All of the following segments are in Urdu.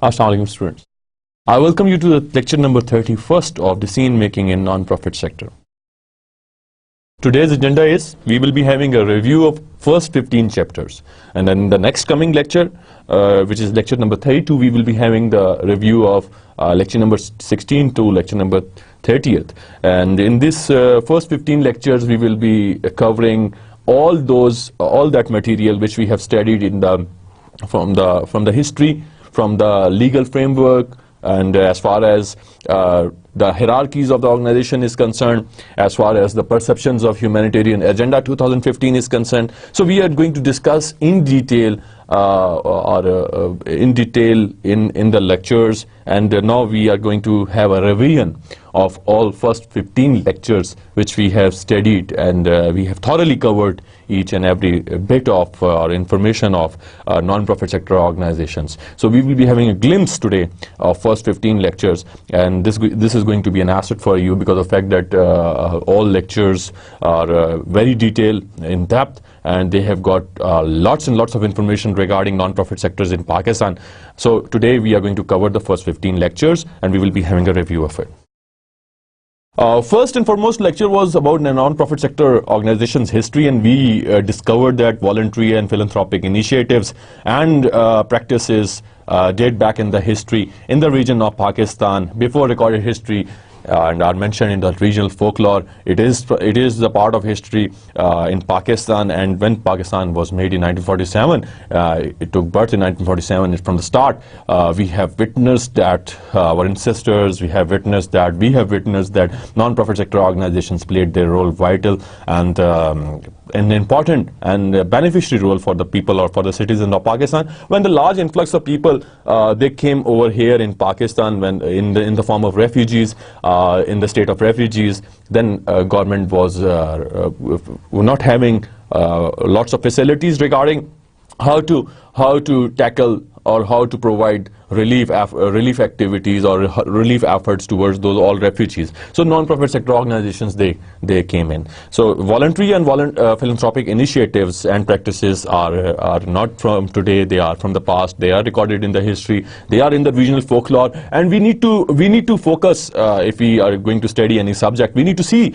Assalamu alaikum students. I welcome you to the lecture number 31st of Decision Making in Non-Profit Sector. Today's agenda is we will be having a review of first 15 chapters, and then the next coming lecture, which is lecture number 32, we will be having the review of lecture number 16 to lecture number 30th. And in this first 15 lectures, we will be covering all that material which we have studied in from the history, from the legal framework, and as far as the hierarchies of the organization is concerned, as far as the perceptions of Humanitarian Agenda 2015 is concerned. So we are going to discuss in detail in the lectures, and now we are going to have a revision of all first 15 lectures which we have studied, and we have thoroughly covered each and every bit of information of non-profit sector organizations. So we will be having a glimpse today of first 15 lectures, and this is going to be an asset for you because of the fact that all lectures are very detailed, in depth, and they have got lots and lots of information regarding non-profit sectors in Pakistan. So today we are going to cover the first 15 lectures, and we will be having a review of it. First and foremost lecture was about the non-profit sector organization's history, and we discovered that voluntary and philanthropic initiatives and practices date back in the history in the region of Pakistan before recorded history, and are mentioned in the regional folklore. It is the part of history in Pakistan, and when Pakistan was made in 1947, it took birth in 1947. From the start, we have witnessed that our ancestors, we have witnessed that non-profit sector organizations played their role vital and an important and beneficiary role for the people or for the citizens of Pakistan. When the large influx of people they came over here in Pakistan, when in the form of refugees, in the state of refugees, then government was not having lots of facilities regarding how to tackle or how to provide relief activities or relief efforts towards those all refugees. So non-profit sector organizations, they came in. So voluntary and philanthropic initiatives and practices are not from today. They are from the past. They are recorded in the history. They are in the regional folklore, and we need to focus if we are going to study any subject. We need to see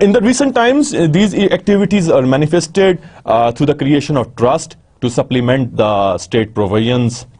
In the recent times, these activities are manifested through the creation of trust to supplement the state provisions,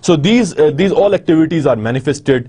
So these all activities are manifested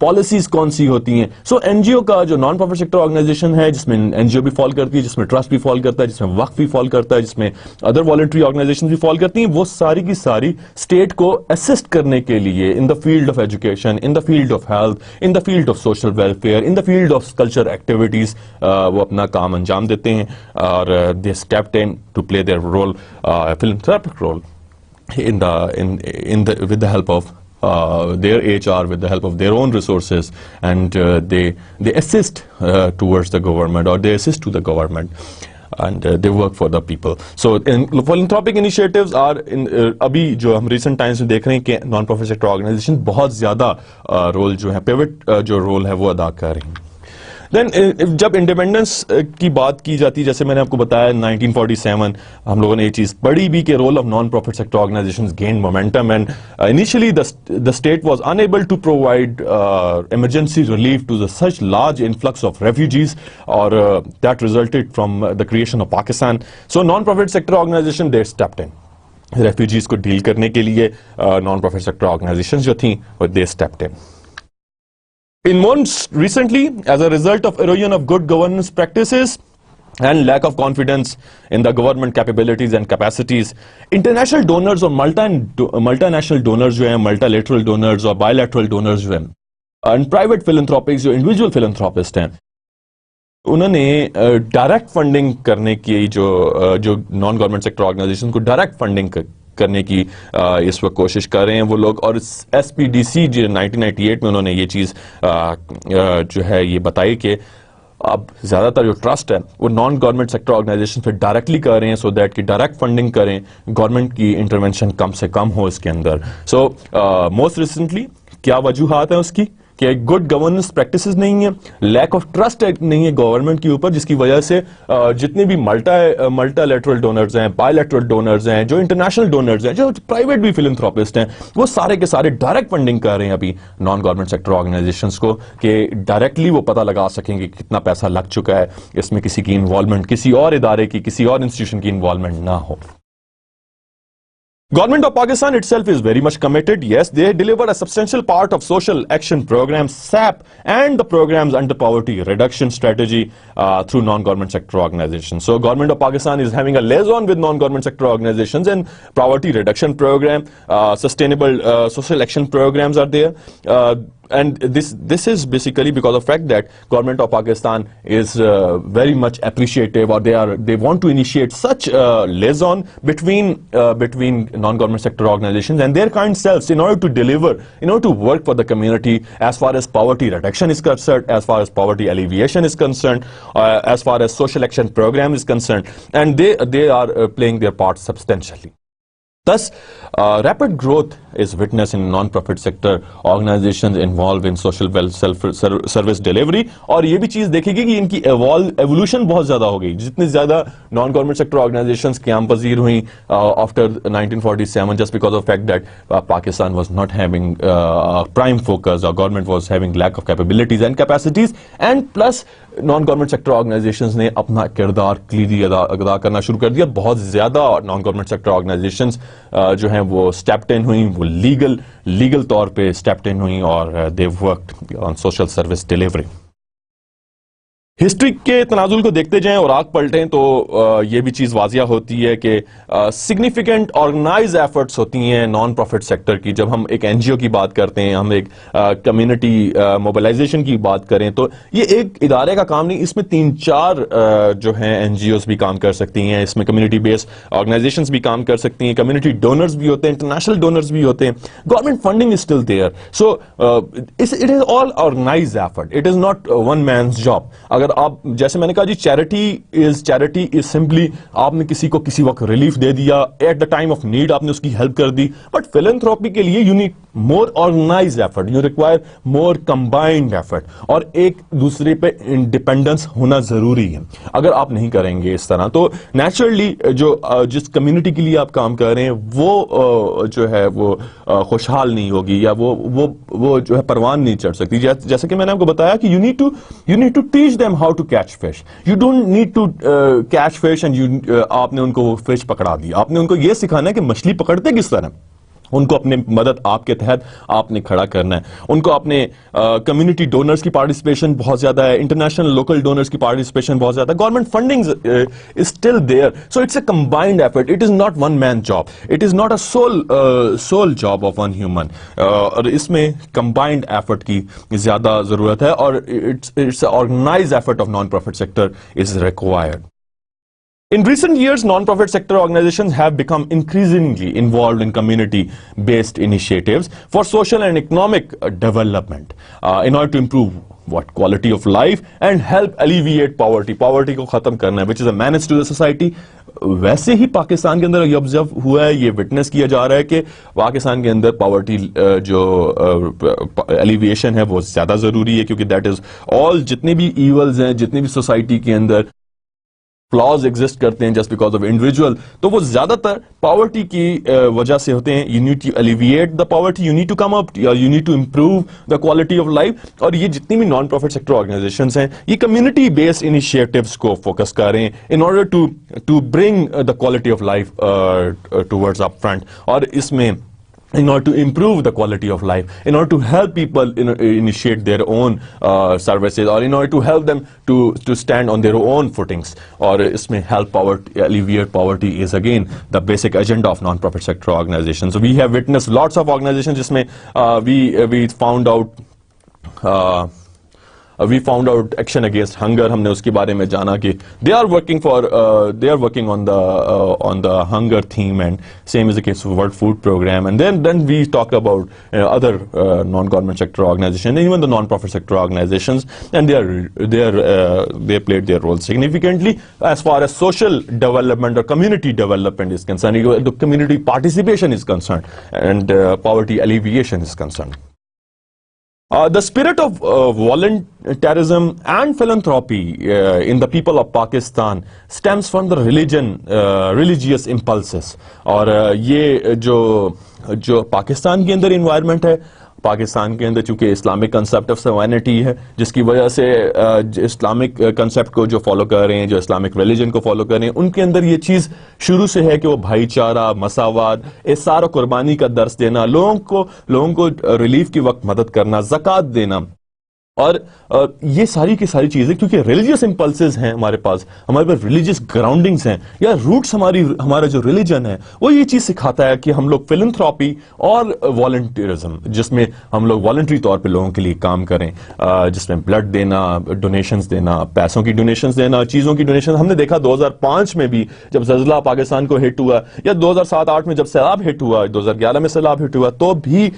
policies کون سی ہوتی ہیں. سو این جی او کا جو نان پروفٹ سیکٹر آرگنائزیشن ہے, جس میں این جی او بھی فال کرتی ہے, جس میں ٹرسٹ بھی فال کرتا ہے, جس میں وقف بھی فال کرتا ہے, جس میں ادر والنٹری آرگنائزیشن بھی فال کرتی ہیں, وہ ساری کی ساری اسٹیٹ کو اسسٹ کرنے کے لیے in the field of education, in the field of health, in the field of social welfare, in the field of culture activities وہ اپنا کام انجام دیتے ہیں, اور they stepped in to play their role, philanthropic role with the help of their HR, with the help of their own resources, and they assist towards the government, or they assist to the government, and they work for the people. So philanthropic initiatives are ابھی جو ہم ریسنٹ ٹائمز میں دیکھ رہے ہیں کہ نان پروفٹ سیکٹر آرگنائزیشن بہت زیادہ رول جو ہے, پیوٹ جو رول ہے وہ ادا کر رہی ہیں. دین جب انڈیپینڈنس کی بات کی جاتی ہے, جیسے میں نے آپ کو بتایا 1947 ہم لوگوں نے یہ چیز پڑھی بھی کہ role of non profit sector organisations gain momentum, and initially the state was unable to provide emergency relief to the such large influx of refugees, or that resulted from the creation of Pakistan. So non-profit sector organization, they stepped in. Refugees کو ڈیل کرنے کے لیے نان پروفٹ سیکٹر آرگنائزیشنز جو تھیں وہ they stepped in. Most recently, as a result of erosion of good governance practices and lack of confidence in the government capabilities and capacities, international donors اور multinational donors جو ہیں, multilateral donors اور bilateral donors جو ہیں, and private philanthropics جو individual philanthropists ہیں, انہوں نے ڈائریکٹ فنڈنگ کرنے کی جو نان گورنمنٹ سیکٹر آرگنائزیشن کو ڈائریکٹ فنڈنگ کرنے کی اس وقت کوشش کر رہے ہیں وہ لوگ. اور ایس پی ڈی سی جو 1998 میں انہوں نے یہ چیز جو ہے یہ بتائی کہ اب زیادہ تر جو ٹرسٹ ہے وہ نان گورنمنٹ سیکٹر آرگنائزیشن پہ ڈائریکٹلی کر رہے ہیں, سو دیٹ کہ ڈائریکٹ فنڈنگ کریں, گورنمنٹ کی انٹرونشن کم سے کم ہو اس کے اندر. سو موسٹ ریسنٹلی کیا وجوہات ہیں اس کی کہ گڈ گورننس پریکٹسز نہیں ہیں, لیک آف ٹرسٹ نہیں ہے گورنمنٹ کے اوپر, جس کی وجہ سے جتنے بھی ملٹا لیٹرل ڈونرز ہیں, بائی لیٹرل ڈونرز ہیں, جو انٹرنیشنل ڈونرز ہیں, جو پرائیویٹ بھی فلنتھراپسٹ ہیں, وہ سارے کے سارے ڈائریکٹ فنڈنگ کر رہے ہیں ابھی نان گورنمنٹ سیکٹر آرگنائزیشنز کو, کہ ڈائریکٹلی وہ پتہ لگا سکیں کہ کتنا پیسہ لگ چکا ہے, اس میں کسی کی انوالومنٹ, کسی اور ادارے کی, کسی اور انسٹیٹیوشن کی انوالومنٹ نہ ہو. Government of Pakistan itself is very much committed. Yes, they deliver a substantial part of social action programs, SAP, and the programs under poverty reduction strategy through non-government sector organizations. So Government of Pakistan is having a liaison with non-government sector organizations, and poverty reduction program, sustainable social action programs are there. And this is basically because of the fact that Government of Pakistan is very much appreciative, or they want to initiate such liaison between non-government sector organizations and their kind selves in order to deliver, in order to work for the community as far as poverty reduction is concerned, as far as poverty alleviation is concerned, as far as social action program is concerned, and they are playing their part substantially. Thus, rapid growth is witnessed in non-profit sector organizations involved in social service delivery. اور یہ بھی چیز دیکھے گی کہ ان کی ایوولوشن بہت زیادہ ہو گئی. جتنے زیادہ نان گورنمنٹ سیکٹر آرگنائزیشنز قیام پذیر ہوئیں after 1947, just because of the fact that Pakistan was not having prime focus, or government was having lack of capabilities and capacities, and plus naan government sector organisations نے اپنا کردار کلیدی ادا کرنا شروع کر دیا. بہت زیادہ نان گورنمنٹ سیکٹر آرگنائزیشنز جو ہیں وہ اسٹیپڈ ان ہوئیں, وہ لیگل طور پہ اسٹیپڈ ان ہوئیں, اور they worked on social service delivery. History کے تنازل کو دیکھتے جائیں اور آنکھ پلٹیں تو یہ بھی چیز واضح ہوتی ہے کہ سگنیفیکنٹ آرگنائز ایفرٹس ہوتی ہیں نان پروفٹ سیکٹر کی. جب ہم ایک این جی او کی بات کرتے ہیں, ہم ایک کمیونٹی موبلائزیشن کی بات کریں, تو یہ ایک ادارے کا کام نہیں, اس میں 3-4 جو ہیں این جی اوز بھی کام کر سکتی ہیں, اس میں کمیونٹی بیسڈ آرگنائزیشنز بھی کام کر سکتی ہیں, کمیونٹی ڈونرز بھی ہوتے ہیں, انٹرنیشنل ڈونرز بھی ہوتے ہیں, government funding is still there. So it is all organise effort, it is not one man's job. اگر آپ جیسے میں نے کہا جی چیریٹی از سمپلی آپ نے کسی کو کسی وقت ریلیف دے دیا, at the time of need آپ نے اس کی ہیلپ کر دی. بٹ فلنتھراپی کے لیے you need more organised effort, you require more combined effort, اور ایک دوسرے پہ انڈیپینڈنس ہونا ضروری ہے. اگر آپ نہیں کریں گے اس طرح تو نیچرلی جس کمیونٹی کے لیے آپ کام کر رہے ہیں وہ جو ہے وہ خوشحال نہیں ہوگی, یا وہ جو ہے پروان نہیں چڑھ سکتی. جیسے کہ میں نے آپ کو بتایا کہ you need to teach them how to catch fish. You don't need to catch fish and آپ نے ان کو فش پکڑا دی. آپ نے ان کو یہ سکھانا ہے کہ مچھلی پکڑتے کس طرح. ان کو اپنے مدد آپ کے تحت آپ نے کھڑا کرنا ہے. ان کو اپنے کمیونٹی ڈونرز کی پارٹیسپیشن بہت زیادہ ہے, انٹرنیشنل لوکل ڈونرز کی پارٹیسپیشن بہت زیادہ ہے, government funding is still there. So it's a combined effort, it is not one man job, it is not a sole job of one human. اور اس میں کمبائنڈ ایفرٹ کی زیادہ ضرورت ہے, اور it's organised effort of non profit sector is required. In recent years, non-profit sector organizations have become increasingly involved in community-based initiatives for social and economic development in order to improve quality of life and help alleviate poverty. Poverty کو ختم کرنا ہے, which is a menace to the society. ویسے ہی پاکستان کے اندر یہ آبزرو ہوا ہے, یہ وٹنس کیا جا رہا ہے کہ پاکستان کے اندر پاورٹی جو ایلیویشن ہے وہ زیادہ ضروری ہے, کیونکہ دیٹ از آل, جتنے بھی ایولز ہیں, جتنے بھی سوسائٹی کے اندر فلاز ایگزسٹ کرتے ہیں جسٹ بیکاز آف انڈیویجول, تو وہ زیادہ تر پاورٹی کی وجہ سے ہوتے ہیں. You need to alleviate the poverty, you need to come up, you need to improve the quality of life. اور یہ جتنی بھی نان پروفٹ سیکٹر آرگنائزیشنز ہیں, یہ کمیونٹی بیسڈ انیشیٹوز کو فوکس کر رہے ہیں in order to bring the quality of life towards up front. اور اس میں in order to improve the quality of life, in order to help people initiate their own services, or in order to help them to stand on their own footings, or isme help poverty, alleviate poverty is again the basic agenda of non-profit sector organizations. So we have witnessed lots of organizations jisme we found out action against hunger, ہم نے اس کے بارے میں جانا کہ they are working on the hunger theme, and same is the case World Food Programme. And then we talk about other non government sector organisation, even the non profit sector organisations, and they played their role significantly as far as social development or community development is concerned, the community participation is concerned, and poverty alleviation is concerned. The spirit of volunteerism and philanthropy in the people of Pakistan stems from the religious impulses. اور یہ جو پاکستان کے اندر انوائرمنٹ ہے, پاکستان کے اندر چونکہ اسلامک کنسیپٹ آف سیوینٹی ہے, جس کی وجہ سے اسلامک کنسیپٹ کو جو فالو کر رہے ہیں, جو اسلامک ریلیجن کو فالو کر رہے ہیں, ان کے اندر یہ چیز شروع سے ہے کہ وہ بھائی چارہ, مساوات, احسار و قربانی کا درس دینا, لوگوں کو ریلیف کے وقت مدد کرنا, زکوٰۃ دینا. اور یہ ساری کی ساری چیزیں کیونکہ ریلیجیس امپلسز ہیں ہمارے پاس ریلیجیس گراؤنڈنگز ہیں, یا روٹس ہمارا جو ریلیجن ہے وہ یہ چیز سکھاتا ہے کہ ہم لوگ فلنتھراپی اور والنٹیرزم, جس میں ہم لوگ والنٹری طور پہ لوگوں کے لیے کام کریں, جس میں بلڈ دینا, ڈونیشنز دینا, پیسوں کی ڈونیشنز دینا, چیزوں کی ڈونیشن. ہم نے دیکھا 2005 میں بھی جب زلزلہ پاکستان کو ہٹ ہوا, یا 2007-8 میں جب سیلاب ہٹ ہوا, 2011 میں سیلاب ہٹ ہوا, تو بھی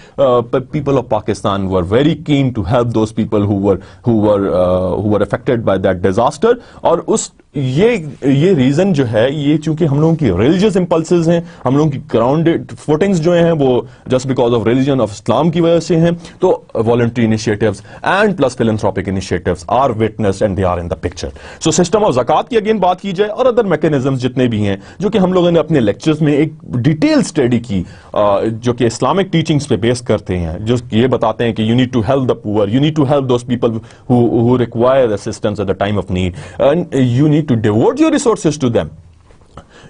people of Pakistan were very keen to help those people who were affected by that disaster. اور یہ ریزن جو ہے, یہ چونکہ ہم لوگوں کی ریلیجیس امپلسز ہیں, ہم لوگوں کی گراؤنڈڈ فوٹنگز جو ہیں وہ just because of religion of Islam کی وجہ سے ہیں, تو voluntary initiatives and plus philanthropic initiatives are witnessed and they are in the picture. So system of zakat کی اگین بات کی جائے, اور ادر میکینزمز جتنے بھی ہیں جو کہ ہم لوگوں نے اپنے لیکچرز میں ایک ڈیٹیل اسٹڈی کی, جو کہ اسلامک ٹیچنگز پہ بیس کرتے ہیں, جو یہ بتاتے ہیں کہ you need to help the poor, you need to help those people who require assistance at the time of need, and you need to devote your resources to them.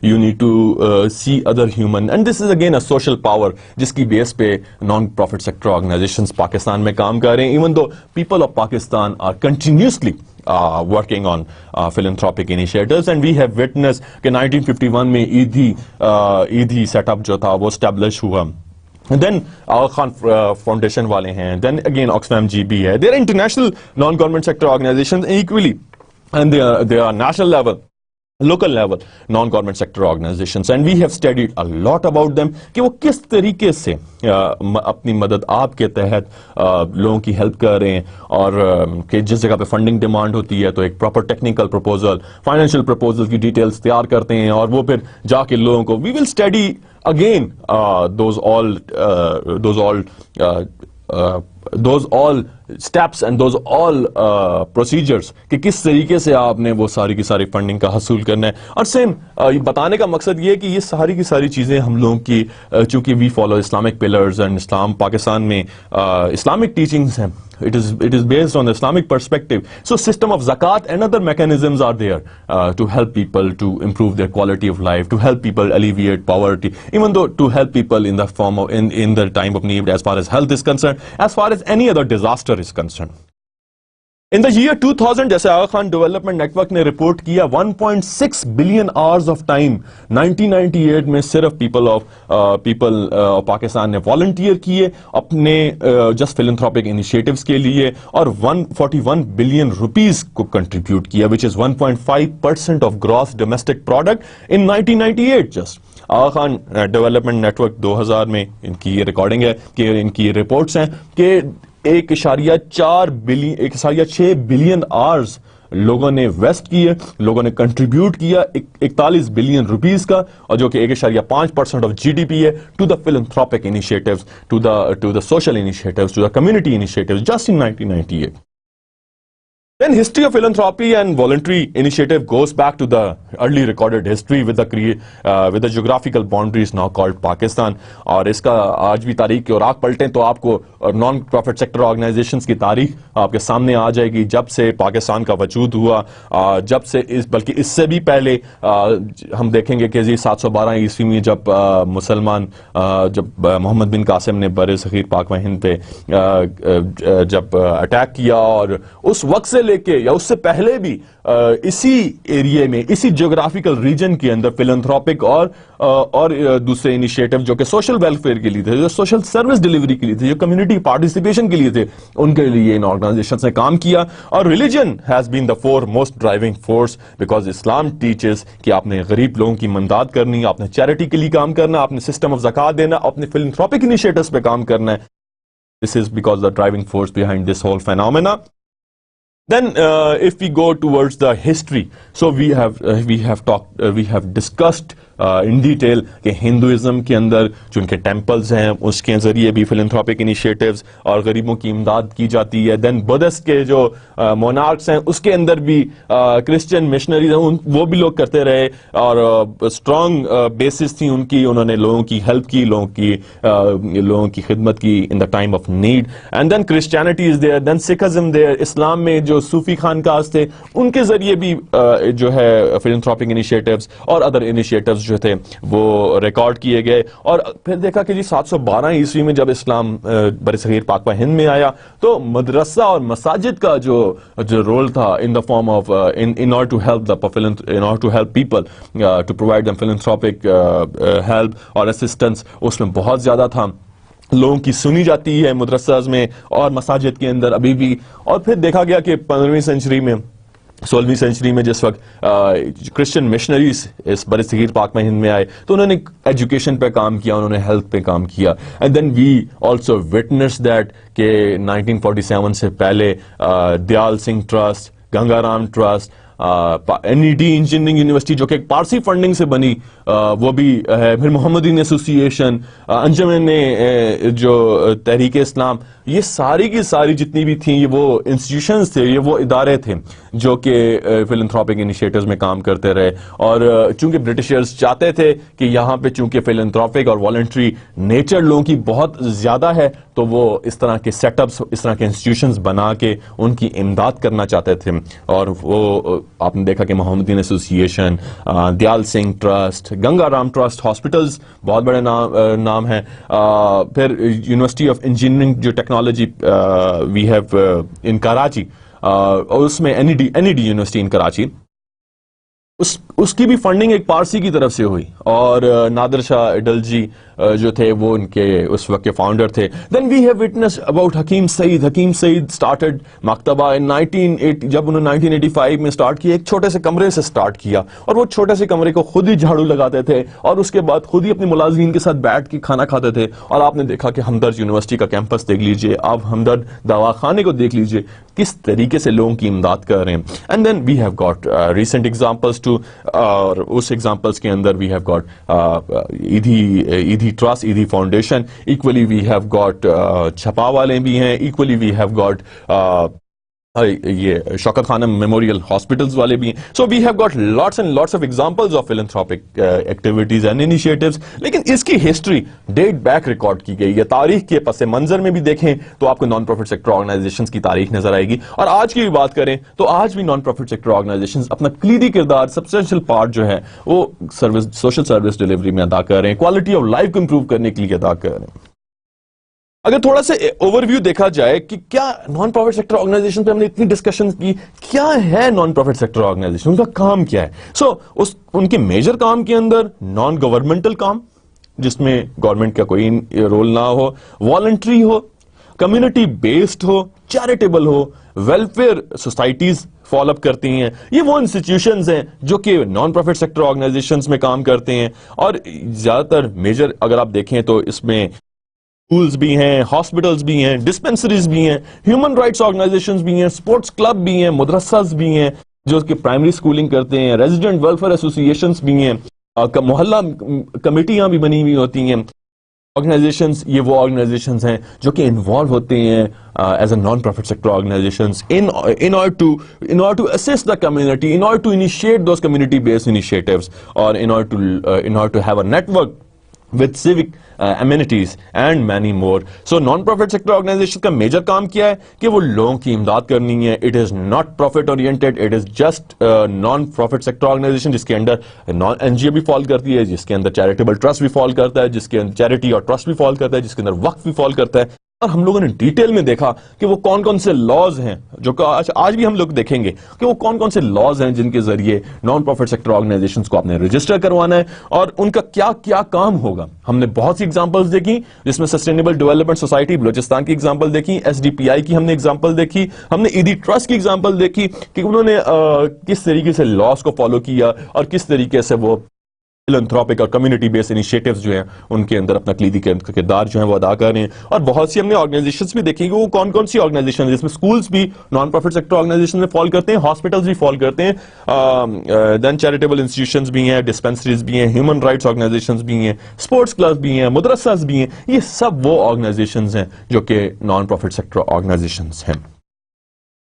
You need to see other human, and this is again a social power جس کی بیس پہ non profit sector organisations Pakistan میں کام کر رہے ہیں. even though people of Pakistan are continuously working on philanthropic initiatives, and we have witnessed کہ 1951 میں ایدھی سیٹ اپ جو تھا وہ اسٹیبلش ہوا. دین آغا خان فاؤنڈیشن والے ہیں, then again Oxfam G B ہے, there international non government sector organisations equally, and they are national level, local level non-government sector organizations, and we have studied a lot about them کہ وہ کس طریقے سے اپنی مدد آپ کے تحت لوگوں کی ہیلپ کر رہے ہیں, اور کہ جس جگہ پہ فنڈنگ ڈیمانڈ ہوتی ہے تو ایک proper technical proposal, financial proposal کی ڈیٹیلز تیار کرتے ہیں, اور وہ پھر جا کے لوگوں کو we will study again those all those all steps and those all procedures کہ کس طریقے سے آپ نے وہ ساری کی ساری فنڈنگ کا حصول کرنا ہے. اور سیم بتانے کا مقصد یہ کہ یہ ساری کی ساری چیزیں ہم لوگوں کی چونکہ وی فالو اسلامک پلرز اینڈ اسلام پاکستان میں اسلامک ٹیچنگز ہیں, it is based on the Islamic perspective. So system of zakat and other mechanisms are there to help people to improve their quality of life, to help people alleviate poverty, even though to help people in the form of in the time of need as far as health is concerned, as far as any other disaster is concerned. In the year 2000 جیسے آغا خان ڈیولپمنٹ نیٹ ورک نے رپورٹ کیا 1.6 بلین آورز آف ٹائم 1998 میں صرف پیپل پاکستان نے والنٹیئر کیے اپنے جسٹ فلنتھروپک انیشیٹوز کے لیے, اور 141 بلین روپیز کو کنٹریبیوٹ کیا which is 1.5% of gross domestic product in 1998 just. Aga Khan Development Network 2000 میں ان کی یہ ریکارڈنگ ہے کہ ان کی رپورٹس ہیں کہ 1.6 بلین آورز لوگوں نے ویسٹ کیے, لوگوں نے کنٹریبیوٹ کیا 41 بلین روپیز کا, اور جو کہ 1.5% آف جی ڈی پی ہے to the philanthropic initiatives, to the social initiatives, to the community initiatives just in 1998. Then history of philanthropy and voluntary initiative goes back to the early recorded history with the geographical boundaries now called Pakistan. اور اس کا آج بھی تاریخ کے اوراق پلٹیں تو آپ کو نان پروفٹ سیکٹر آرگنائزیشنز کی تاریخ آپ کے سامنے آ جائے گی, جب سے پاکستان کا وجود ہوا, جب سے بلکہ اس سے بھی پہلے ہم دیکھیں گے کہ 712 عیسوی میں جب مسلمان جب محمد بن قاسم نے بر صغیر پاک و ہند پہ جب اٹیک کیا, اور اس وقت سے لے کے یا اس سے پہلے بھی اسی ایریے میں اسی جیوگرافیکل ریجن کے اندر فلنتھروپک اور دوسرے انیشیٹو جو کہ سوشل ویلفیئر کے لیے تھے, جو سوشل سروس ڈیلیوری کے لیے تھے, جو کمیونٹی پارٹیسپیشن کے لیے تھے, ان کے لیے ان آرگنائزیشنز نے کام کیا. اور religion has been the foremost driving force because Islam teaches کہ آپ نے غریب لوگوں کی مدد کرنی, آپ نے چیریٹی کے لیے کام کرنا, آپ نے سسٹم آف زکات دینا, اپنے فلنتھروپک انیشیٹوز پہ کام کرنا ہے. This is because the driving force behind this whole phenomena. Then if we go towards the history, so we have discussed in detail کہ ہندوازم کے اندر جو ان کے ٹیمپلز ہیں اس کے ذریعے بھی فلنتھروپک انیشیٹوز اور غریبوں کی امداد کی جاتی ہے. دین بدھسٹ کے جو مونارکس ہیں اس کے اندر بھی کرسچن مشنریز ہیں, وہ بھی لوگ کرتے رہے, اور اسٹرانگ بیسس تھی ان کی, انہوں نے لوگوں کی ہیلپ کی, لوگوں کی خدمت کی in the time of need. And then Christianity is there, then Sikhism there, Islam میں جو صوفی خانقاہ تھے ان کے ذریعے بھی جو ہے فلنتھروپک انیشیٹوز اور ادر انیشیٹوز جو تھے وہ ریکارڈ کیے گئے. اور پھر دیکھا کہ 712 عیسوی میں جب اسلام برصغیر پاک و ہند میں آیا تو مدرسہ اور مساجد کا جو رول تھا in the form of in order to help people to provide them philanthropic help اور assistance, اس میں بہت زیادہ تھا. لوگوں کی سنی جاتی ہے مدرسہ میں اور مساجد کے اندر ابھی بھی. اور پھر دیکھا گیا کہ 15ویں سینچری میں 16ویں سینچری میں جس وقت کرسچن مشنریز اس برصغیر پاک و ہند میں آئے تو انہوں نے ایجوکیشن پہ کام کیا, انہوں نے ہیلتھ پہ کام کیا. And then we also witness that کہ 1947 سے پہلے Dayal Singh trust, Ganga Ram trust, N E T engineering university جو کہ ایک پارسی فنڈنگ سے بنی وہ بھی ہے, پھر محمدین ایسوسی ایشن, انجمن جو تحریک اسلام, یہ ساری کی ساری جتنی بھی تھیں یہ وہ انسٹیٹیوشنز تھے, یہ وہ ادارے تھے جو کہ فلنتھروپک انیشیٹوز میں کام کرتے رہے. اور چونکہ برٹشرز چاہتے تھے کہ یہاں پہ چونکہ فلنتھروپک اور والنٹری نیچر لوگوں کی بہت زیادہ ہے تو وہ اس طرح کے سیٹ اپس, اس طرح کے انسٹیٹیوشنز بنا کے ان کی امداد کرنا چاہتے تھے. اور وہ آپ نے دیکھا کہ Mohammedan association, Dayal Singh trust, Ganga Ram trust, hospitals بہت بڑے نام ہیں. پھر یونیورسٹی آف انجینئرنگ جو technology we have in Karachi, اور اس میں N E D university in Karachi, اس کی بھی فنڈنگ ایک پارسی کی طرف سے ہوئی. اور نادر شاہ اڈل جی جو تھے وہ ان کے اس وقت کے فاؤنڈر تھے. دین وی ہیو وٹنس اباؤٹ حکیم سعید اسٹارٹڈ مکتبہ ان 1980, جب انہوں نے 1985 میں اسٹارٹ کیا, ایک چھوٹے سے کمرے سے اسٹارٹ کیا, اور وہ چھوٹے سے کمرے کو خود ہی جھاڑو لگاتے تھے اور اس کے بعد خود ہی اپنے ملازمین کے ساتھ بیٹھ کے کھانا کھاتے تھے. اور آپ نے دیکھا کہ ہمدرد یونیورسٹی کا کیمپس دیکھ لیجئے, آپ ہمدرد دواخانے کو دیکھ لیجئے, کس طریقے سے لوگوں کی امداد کر رہے ہیں. And then we have got recent examples too, اور اس ایگزامپلس کے اندر we have got Eidhi Trust, Eidhi Foundation. Equally, we have got Chhapa wale bhi hain. Equally, we have got یہ شوکت خانم میموریل ہاسپٹلز والے بھی ہیں. So we have got lots and lots of examples of philanthropic activities and initiatives. لیکن اس کی ہسٹری ڈیٹ بیک ریکارڈ کی گئی ہے. تاریخ کے پس منظر میں بھی دیکھیں تو آپ کو نان پروفٹ سیکٹر آرگنائزیشنز کی تاریخ نظر آئے گی. اور آج کی بھی بات کریں تو آج بھی نان پروفٹ سیکٹر آرگنائزیشنز اپنا کلیدی کردار, سبسٹینشیل پارٹ جو ہے وہ سوشل سروس ڈیلیوری میں ادا کر رہے ہیں, کوالٹی آف لائف کو امپروو کرنے کے لیے ادا کر رہے ہیں. اگر تھوڑا سا اوور ویو دیکھا جائے کہ کیا نان پروفٹ سیکٹر آرگنائزیشن پہ ہم نے اتنی ڈسکشن کی, کیا ہے نان پروفٹ سیکٹر آرگنائزیشن, ان کا کام کیا ہے. سو ان کے میجر کام کے اندر نان گورنمنٹل کام جس میں گورنمنٹ کا کوئی رول نہ ہو, والنٹری ہو, کمیونٹی بیسڈ ہو, چیریٹیبل ہو, ویلفیئر سوسائٹیز فالو اپ کرتی ہیں. یہ وہ انسٹیٹیوشنز ہیں جو کہ نان پروفٹ سیکٹر آرگنائزیشنز میں کام کرتے ہیں. اور زیادہ تر میجر اگر آپ دیکھیں تو اس میں اسکولز بھی ہیں, ہاسپٹلز بھی ہیں, ڈسپینسریز بھی ہیں, ہیومن رائٹس آرگنائزیشنز بھی ہیں, اسپورٹس کلب بھی ہیں, مدرساز بھی ہیں جو کہ پرائمری اسکولنگ کرتے ہیں, ریزیڈنٹ ویلفیئر ایسوسیشنز بھی ہیں, محلہ کمیٹیاں بھی بنی ہوئی ہوتی ہیں. آرگنائزیشنز یہ وہ آرگنائزیشنز ہیں جو کہ انوالو ہوتے ہیں as a non profit sector organisations in order to assist the community, in order to initiate those community based initiatives, or in order to have a network with civic amenities and many more. So non-profit sector organization کا میجر کام کیا ہے کہ وہ لوگوں کی امداد کرنی ہے. It is not profit oriented, it is just non-profit sector organization جس کے اندر NGO بھی فال کرتی ہے, جس کے اندر چیریٹیبل ٹرسٹ بھی فال کرتا ہے, جس کے اندر چیریٹی اور ٹرسٹ بھی فال کرتا ہے, جس کے اندر وقف بھی فال کرتا ہے. اور ہم لوگوں نے ڈیٹیل میں دیکھا کہ وہ کون کون سے لاز ہیں جو کہ آج بھی ہم لوگ دیکھیں گے کہ وہ کون کون سے لاز ہیں جن کے ذریعے نان پروفٹ سیکٹر آرگنائزیشنز کو آپ نے رجسٹر کروانا ہے اور ان کا کیا کیا کام ہوگا. ہم نے بہت سی ایگزامپلز دیکھی جس میں سسٹینیبل ڈیولپمنٹ سوسائٹی بلوچستان کی ایگزامپل دیکھی, SDPI کی ہم نے ایگزامپل دیکھی, ہم نے ایدھی ٹرسٹ کی ایگزامپل دیکھی کہ انہوں نے کس طریقے سے لاز کو فالو کیا اور کس طریقے سے وہ فلنتھراپک اور کمیونٹی بیس انیشیٹوز جو ہیں ان کے اندر اپنا کلیدی کردار جو ہے وہ ادا کر رہے ہیں. اور بہت سی ہم نے آرگنائزیشنز بھی دیکھی کہ وہ کون کون سی آرگنائزیشن جس میں اسکولز بھی نان پروفٹ سیکٹر آرگنائزیشن میں فال کرتے ہیں, ہاسپٹلز بھی فال کرتے ہیں, دین چیریٹیبل انسٹیٹیوشنز بھی ہیں, ڈسپینسریز بھی ہیں, ہیومن رائٹس آرگنائزیشنز بھی ہیں, اسپورٹس کلب بھی ہیں, مدرساز بھی ہیں. یہ سب وہ آرگنائزیشنز ہیں جو کہ نان پروفٹ سیکٹر آرگنائزیشنز ہیں.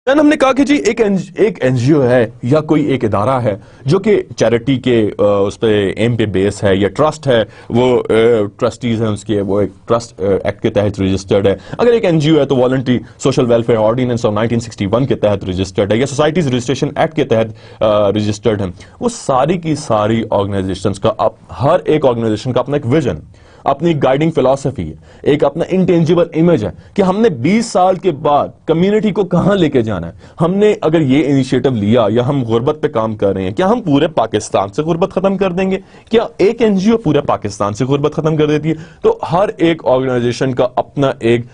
دین ہم نے کہا کہ جی ایک این جی او ہے یا کوئی ایک ادارہ ہے جو کہ چیریٹی کے اس پہ ایم پہ بیس ہے یا ٹرسٹ ہے, وہ ٹرسٹیز ہیں اس کے, وہ ایک ٹرسٹ ایکٹ کے تحت رجسٹرڈ ہے. اگر ایک این جی او ہے تو voluntary social welfare ordinance of 1961 کے تحت رجسٹرڈ ہے یا سوسائٹیز رجسٹریشن ایکٹ کے تحت رجسٹرڈ ہے. وہ ساری کی ساری آرگنائزیشنز کا ہر ایک آرگنائزیشن کا اپنا ایک ویژن, اپنی گائیڈنگ فلسفی ہے, ایک اپنا انٹینجیبل امیج ہے کہ ہم نے 20 سال کے بعد کمیونٹی کو کہاں لے کے جانا ہے. ہم نے اگر یہ انیشیٹو لیا یا ہم غربت پہ کام کر رہے ہیں, کیا ہم پورے پاکستان سے غربت ختم کر دیں گے؟ کیا ایک این جی او پورے پاکستان سے غربت ختم کر دیتی ہے؟ تو ہر ایک آرگنائزیشن کا اپنا ایک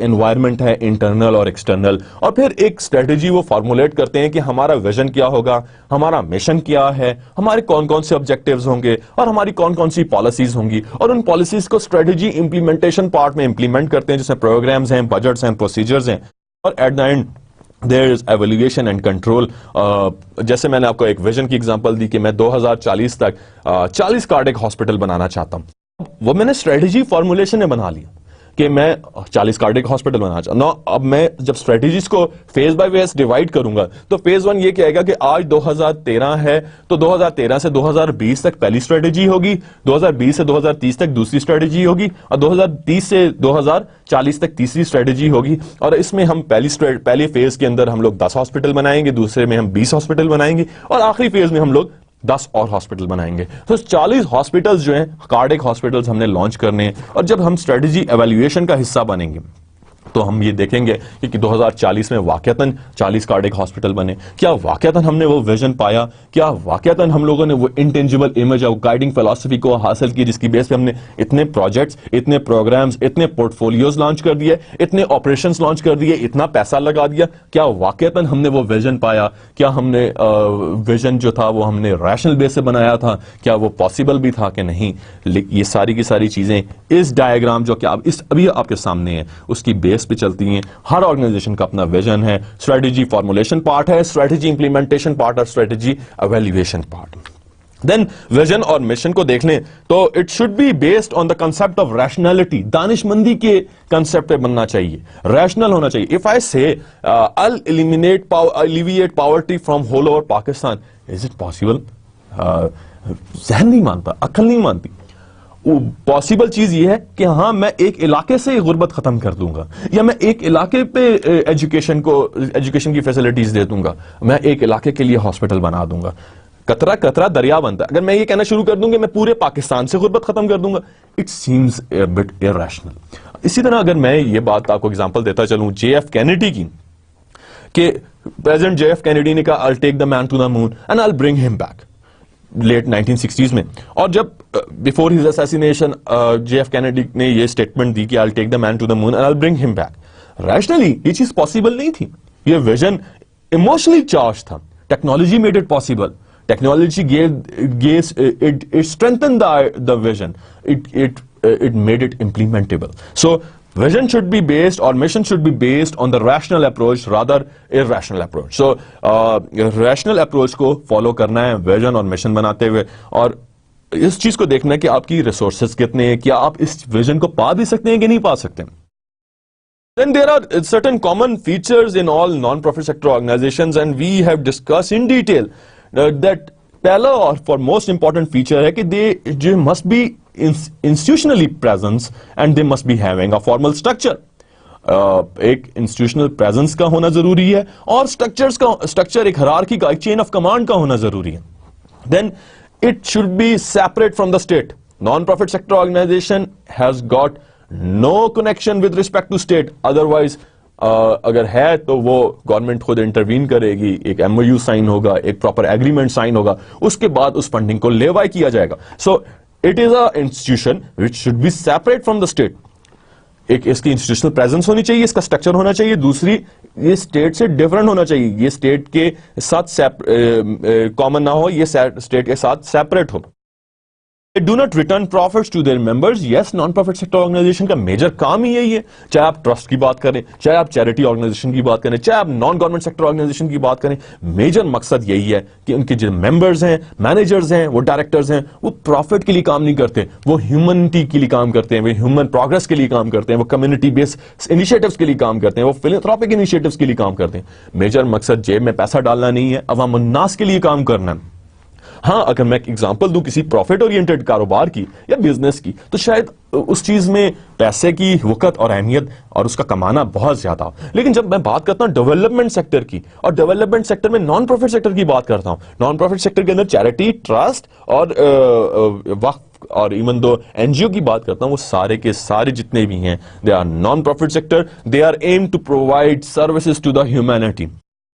انوائرمنٹ ہے, انٹرنل اور ایکسٹرنل, اور پھر ایک اسٹریٹجی وہ فارمولیٹ کرتے ہیں کہ ہمارا ویژن کیا ہوگا, ہمارا مشن کیا ہے, ہمارے کون کون سے آبجیکٹیوز ہوں گے اور ہماری کون کون سی پالیسیز ہوں گی, اور ان پالیسیز کو اسٹریٹجی امپلیمنٹیشن پارٹ میں امپلیمنٹ کرتے ہیں جس میں پروگرامز ہیں, بجٹس ہیں, پروسیجرز ہیں, اور at the end there is evaluation and control. جیسے میں نے آپ کو ایک ویژن کی ایگزامپل دی کہ میں 2040 تک 40 کارڈک ہاسپٹل بنانا چاہتا ہوں. وہ میں نے اسٹریٹجی فارمولیشن میں بنا لیا کہ میں 40 کارڈک ہاسپٹل بنانا چاہتا ہوں. اب میں جب اسٹریٹجیز کو فیز بائی فیز ڈیوائڈ کروں گا تو فیز 1 یہ کہے گا کہ آج 2013 ہے تو 2013 سے 2020 تک پہلی اسٹریٹجی ہوگی, 2020 سے 2030 تک دوسری اسٹریٹجی ہوگی, اور 2030 سے 2040 تک تیسری اسٹریٹجی ہوگی. اور اس میں ہم پہلی فیز کے اندر ہم لوگ 10 ہاسپٹل بنائیں گے, دوسرے میں ہم 20 ہاسپٹل بنائیں گے, اور آخری فیز میں ہم لوگ 10 اور ہاسپٹل بنائیں گے. تو 40 ہاسپٹلز جو ہیں کارڈک ہاسپٹلز ہم نے لانچ کرنے ہیں. اور جب ہم اسٹریٹجی ایویلیویشن کا حصہ بنیں گے تو ہم یہ دیکھیں گے کہ 2040 میں واقعتاً 40 کارڈک ہاسپٹل بنے. کیا واقعتاً ہم نے وہ ویژن پایا؟ کیا واقعتاً ہم لوگوں نے وہ انٹینجیبل امیج اور گائیڈنگ فلسفی کو حاصل کی جس کی بیس پہ ہم نے اتنے پروجیکٹس, اتنے پروگرامز, اتنے پورٹ فولیوز لانچ کر دیے, اتنے آپریشنز لانچ کر دیے, اتنا پیسہ لگا دیا؟ کیا واقعتاً ہم نے وہ ویژن پایا؟ کیا ہم نے ویژن جو تھا وہ ہم نے ریشنل بیس سے بنایا تھا؟ کیا وہ پاسبل بھی تھا کہ نہیں؟ یہ ساری کی ساری چیزیں اس ڈائیگرام جو کہ ابھی آپ کے سامنے ہے اس کی بیس پہ چلتی ہیں. ہر آرگنائزیشن کا اپنا ویژن ہے, اسٹریٹجی فارمولیشن پارٹ ہے, اسٹریٹجی امپلیمنٹیشن پارٹ اور strategy evaluation part. Then vision اور مشن کو دیکھ لیں تو it should be based on the concept of rationality, دانش مندی کے کنسپٹ پہ بننا چاہیے, ریشنل ہونا چاہیے. اف آئی سے alleviate poverty from whole over Pakistan, is it possible? ذہن نہیں مانتا, عقل نہیں مانتی. پاسبل چیز یہ ہے کہ ہاں میں ایک علاقے سے غربت ختم کر دوں گا, یا میں ایک علاقے پہ ایجوکیشن کی فیسلٹیز دے دوں گا, میں ایک علاقے کے لیے ہاسپٹل بنا دوں گا. قطرہ قطرہ دریا بنتا ہے. اگر میں یہ کہنا شروع کر دوں کہ میں پورے پاکستان سے غربت ختم کر دوں گا, it seems a bit irrational. اسی طرح اگر میں یہ بات آپ کو اگزامپل دیتا چلوں جے ایف کینیڈی کی, کہ پریزیڈنٹ جے ایف کینیڈی نے کہا I'll take the man to the moon and I'll bring him back, late 1960s میں. اور جب before his assassination J F Kennedy نے یہ اسٹیٹمنٹ دی کہ I'll take the man to the moon and I'll bring him back, rationally یہ چیز پاسبل نہیں تھی. یہ ویژن ایموشنلی چارج تھا. Technology made it possible. Technology it strengthened the vision. It made it implementable. So vision should be based, or mission should be based on the rational approach rather irrational approach. So rational approach کو follow کرنا ہے vision اور mission بناتے ہوئے, اور اس چیز کو دیکھنا ہے کہ آپ کی resources کتنے ہیں, کیا آپ اس vision کو پا بھی سکتے ہیں کہ نہیں پا سکتے. Then there are certain common features in all non-profit sector organizations, and we have discussed in detail that پہلا اور for most important feature ہے کہ they must be institutionally present and they must be having a formal structure. ایک institutional presence کا ہونا ضروری ہے, اور structure ایک hierarchy کا, ایک chain of command کا ہونا ضروری ہے. Then it should be separate from the state. Non-profit sector organization has got no connection with respect to state. Otherwise اگر ہے تو وہ گورنمنٹ خود انٹروین کرے گی, ایک ایم او یو سائن ہوگا, ایک پراپر ایگریمنٹ سائن ہوگا, اس کے بعد اس فنڈنگ کو لیوائی کیا جائے گا. So it is a institution which should be separate from the state. ایک اس کی انسٹیٹیوشنل پریزنس ہونی چاہیے, اس کا اسٹرکچر ہونا چاہیے. دوسری, یہ اسٹیٹ سے ڈفرنٹ ہونا چاہیے, یہ اسٹیٹ کے ساتھ کامن نہ ہو, یہ اسٹیٹ کے ساتھ separate who. They do not return profits to their members. Yes, non-profit sector organization کا میجر کام ہی یہی ہے. چاہے آپ ٹرسٹ کی بات کریں, چاہے آپ چیریٹی آرگنائزیشن کی بات کریں, چاہے آپ نان گورنمنٹ سیکٹر آرگنائزیشن کی بات کریں, میجر مقصد یہی ہے کہ ان کے جو ممبرز ہیں, مینیجرز ہیں, وہ ڈائریکٹرز ہیں, وہ پروفٹ کے لیے کام نہیں کرتے, وہ ہیومنٹی کے لیے کام کرتے ہیں, وہ ہیومن پروگرس کے لیے کام کرتے ہیں, وہ کمیونٹی بیس انیشیٹوز کے لیے کام کرتے ہیں, وہ فلانتھروپک انیشیٹوز کے لیے کام کرتے ہیں. میجر مقصد جیب میں پیسہ ڈالنا نہیں ہے, عوام الناس کے لیے کام کرنا ہے. ہاں اگر میں ایک ایگزامپل دوں کسی پروفٹ اورینٹڈ کاروبار کی یا بزنس کی, تو شاید اس چیز میں پیسے کی وقت اور اہمیت اور اس کا کمانا بہت زیادہ ہو. لیکن جب میں بات کرتا ہوں ڈیولپمنٹ سیکٹر کی, اور ڈیولپمنٹ سیکٹر میں نان پروفٹ سیکٹر کی بات کرتا ہوں, نان پروفٹ سیکٹر کے اندر چیریٹی, ٹرسٹ اور وقف اور ایون دو این جی او کی بات کرتا ہوں, وہ سارے کے سارے جتنے بھی ہیں they are non profit sector. They are aim to provide services to the humanity.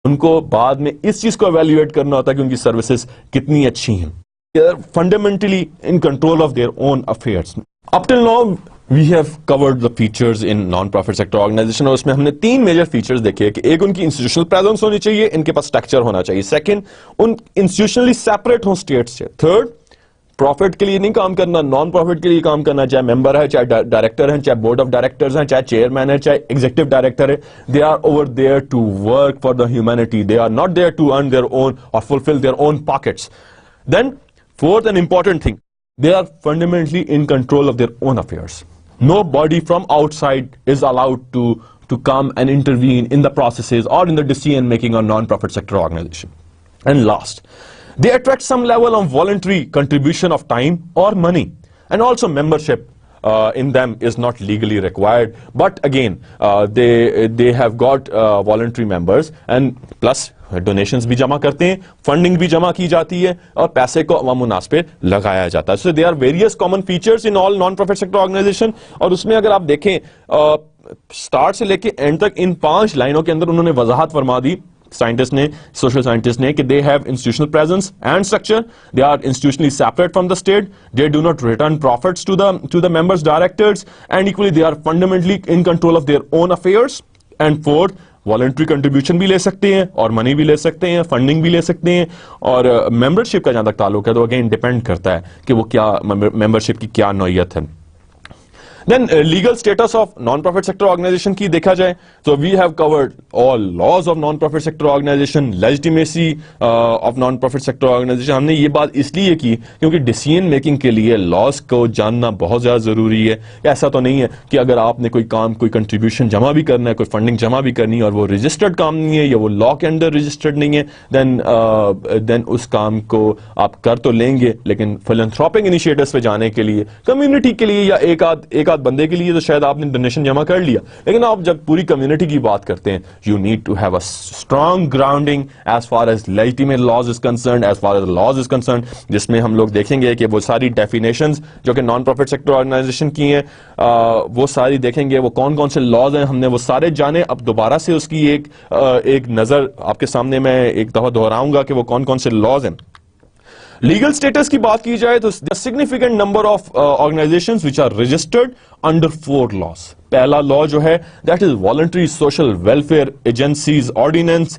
ان کو بعد میں اس چیز کو ایویلویٹ کرنا ہوتا ہے کہ ان کی سروسز کتنی اچھی ہیں. They are fundamentally in control of their own affairs. Up till now, we have covered the features in non-profit sector organization, اور اس میں ہم نے 3 میجر فیچرز دیکھے کہ ایک ان کی انسٹیٹیوشنل پریزنس ہونی چاہیے, ان کے پاس اسٹرکچر ہونا چاہیے. سیکنڈ, ان انسٹیٹیوشنلی سیپریٹ ہوں اسٹیٹ سے. تھرڈ, پروفٹ کے لیے نہیں کام کرنا, نان پروفٹ کے لیے کام کرنا, چاہے ممبر ہے, چاہے ڈائریکٹر ہیں, چاہے بورڈ آف ڈائریکٹرز ہیں, چاہے چیئرمین ہے, چاہے ایگزیکٹو ڈائریکٹر ہے. They are over there to work for the humanity. They are not there to earn their own or fulfil their own pockets. Then fourth and important thing, they are fundamentally in control of their own affairs. Nobody from outside is allowed to come and intervene in the processes or in the decision making on non-profit sector organization. And last, they attract some level of voluntary contribution of time or money, and also membership in them is not legally required, but again they have got voluntary members, and plus donations بھی جمع کرتے ہیں, فنڈنگ بھی جمع کی جاتی ہے, اور پیسے کو عوام الناس پہ لگایا جاتا ہے. So they are various common features in all non profit sector organisation. اور اس میں اگر آپ دیکھیں اسٹارٹ سے لے کے اینڈ تک ان 5 لائنوں کے اندر انہوں نے وضاحت فرما دی سائنٹسٹ نے, سوشل سائنٹسٹ نے, کہ they have institutional presence and structure, they are institutionally separate from the state, they do not return profits to the members directors, and equally they are fundamentally in control of their own affairs. And fourth, voluntary contribution بھی لے سکتے ہیں, اور منی بھی لے سکتے ہیں, فنڈنگ بھی لے سکتے ہیں. اور ممبرشپ کا جہاں تک تعلق ہے تو اگین ڈیپینڈ کرتا ہے کہ وہ کیا ممبرشپ کی کیا نوعیت ہے. Then legal status of non-profit sector organization کی دیکھا جائے تو we have covered all laws of non-profit sector organization, legitimacy of non-profit sector organization. ہم نے یہ بات اس لیے کی کیونکہ ڈیسیژن میکنگ کے لیے لاس کو جاننا بہت زیادہ ضروری ہے. ایسا تو نہیں ہے کہ اگر آپ نے کوئی کام کوئی کنٹریبیوشن جمع بھی کرنا ہے, کوئی فنڈنگ جمع بھی کرنی ہے اور وہ رجسٹرڈ کام نہیں ہے یا وہ لا کے اندر رجسٹرڈ نہیں ہے, دین اس کام کو آپ کر تو لیں گے لیکن فلنتھروپک انیشیٹوز پہ جانے کے لیے, کمیونٹی کے لیے یا ایک آدھ بندے کے لیے تو شاید آپ نے ڈونیشن جمع کر لیا, لیکن آپ جب پوری کمیونٹی کی بات کرتے ہیں you need to have a strong grounding as far as legitimate laws is concerned, as far as laws is concerned, جس میں ہم لوگ دیکھیں گے کہ وہ ساری ڈیفینیشنز جو کہ نان پروفٹ سیکٹر آرگنائزیشن کی ہیں وہ ساری دیکھیں گے, وہ کون کون سے لاز ہیں ہم نے وہ سارے جانے. اب دوبارہ سے اس کی ایک نظر آپ کے سامنے میں ایک دفعہ دہراؤں گا کہ وہ کون کون سے لاز ہیں. لیگل سٹیٹس کی بات کی جائے تو significant number of organizations which are registered under 4 laws. پہلا لا جو ہے that is Voluntary Social Welfare Agencies Ordinance,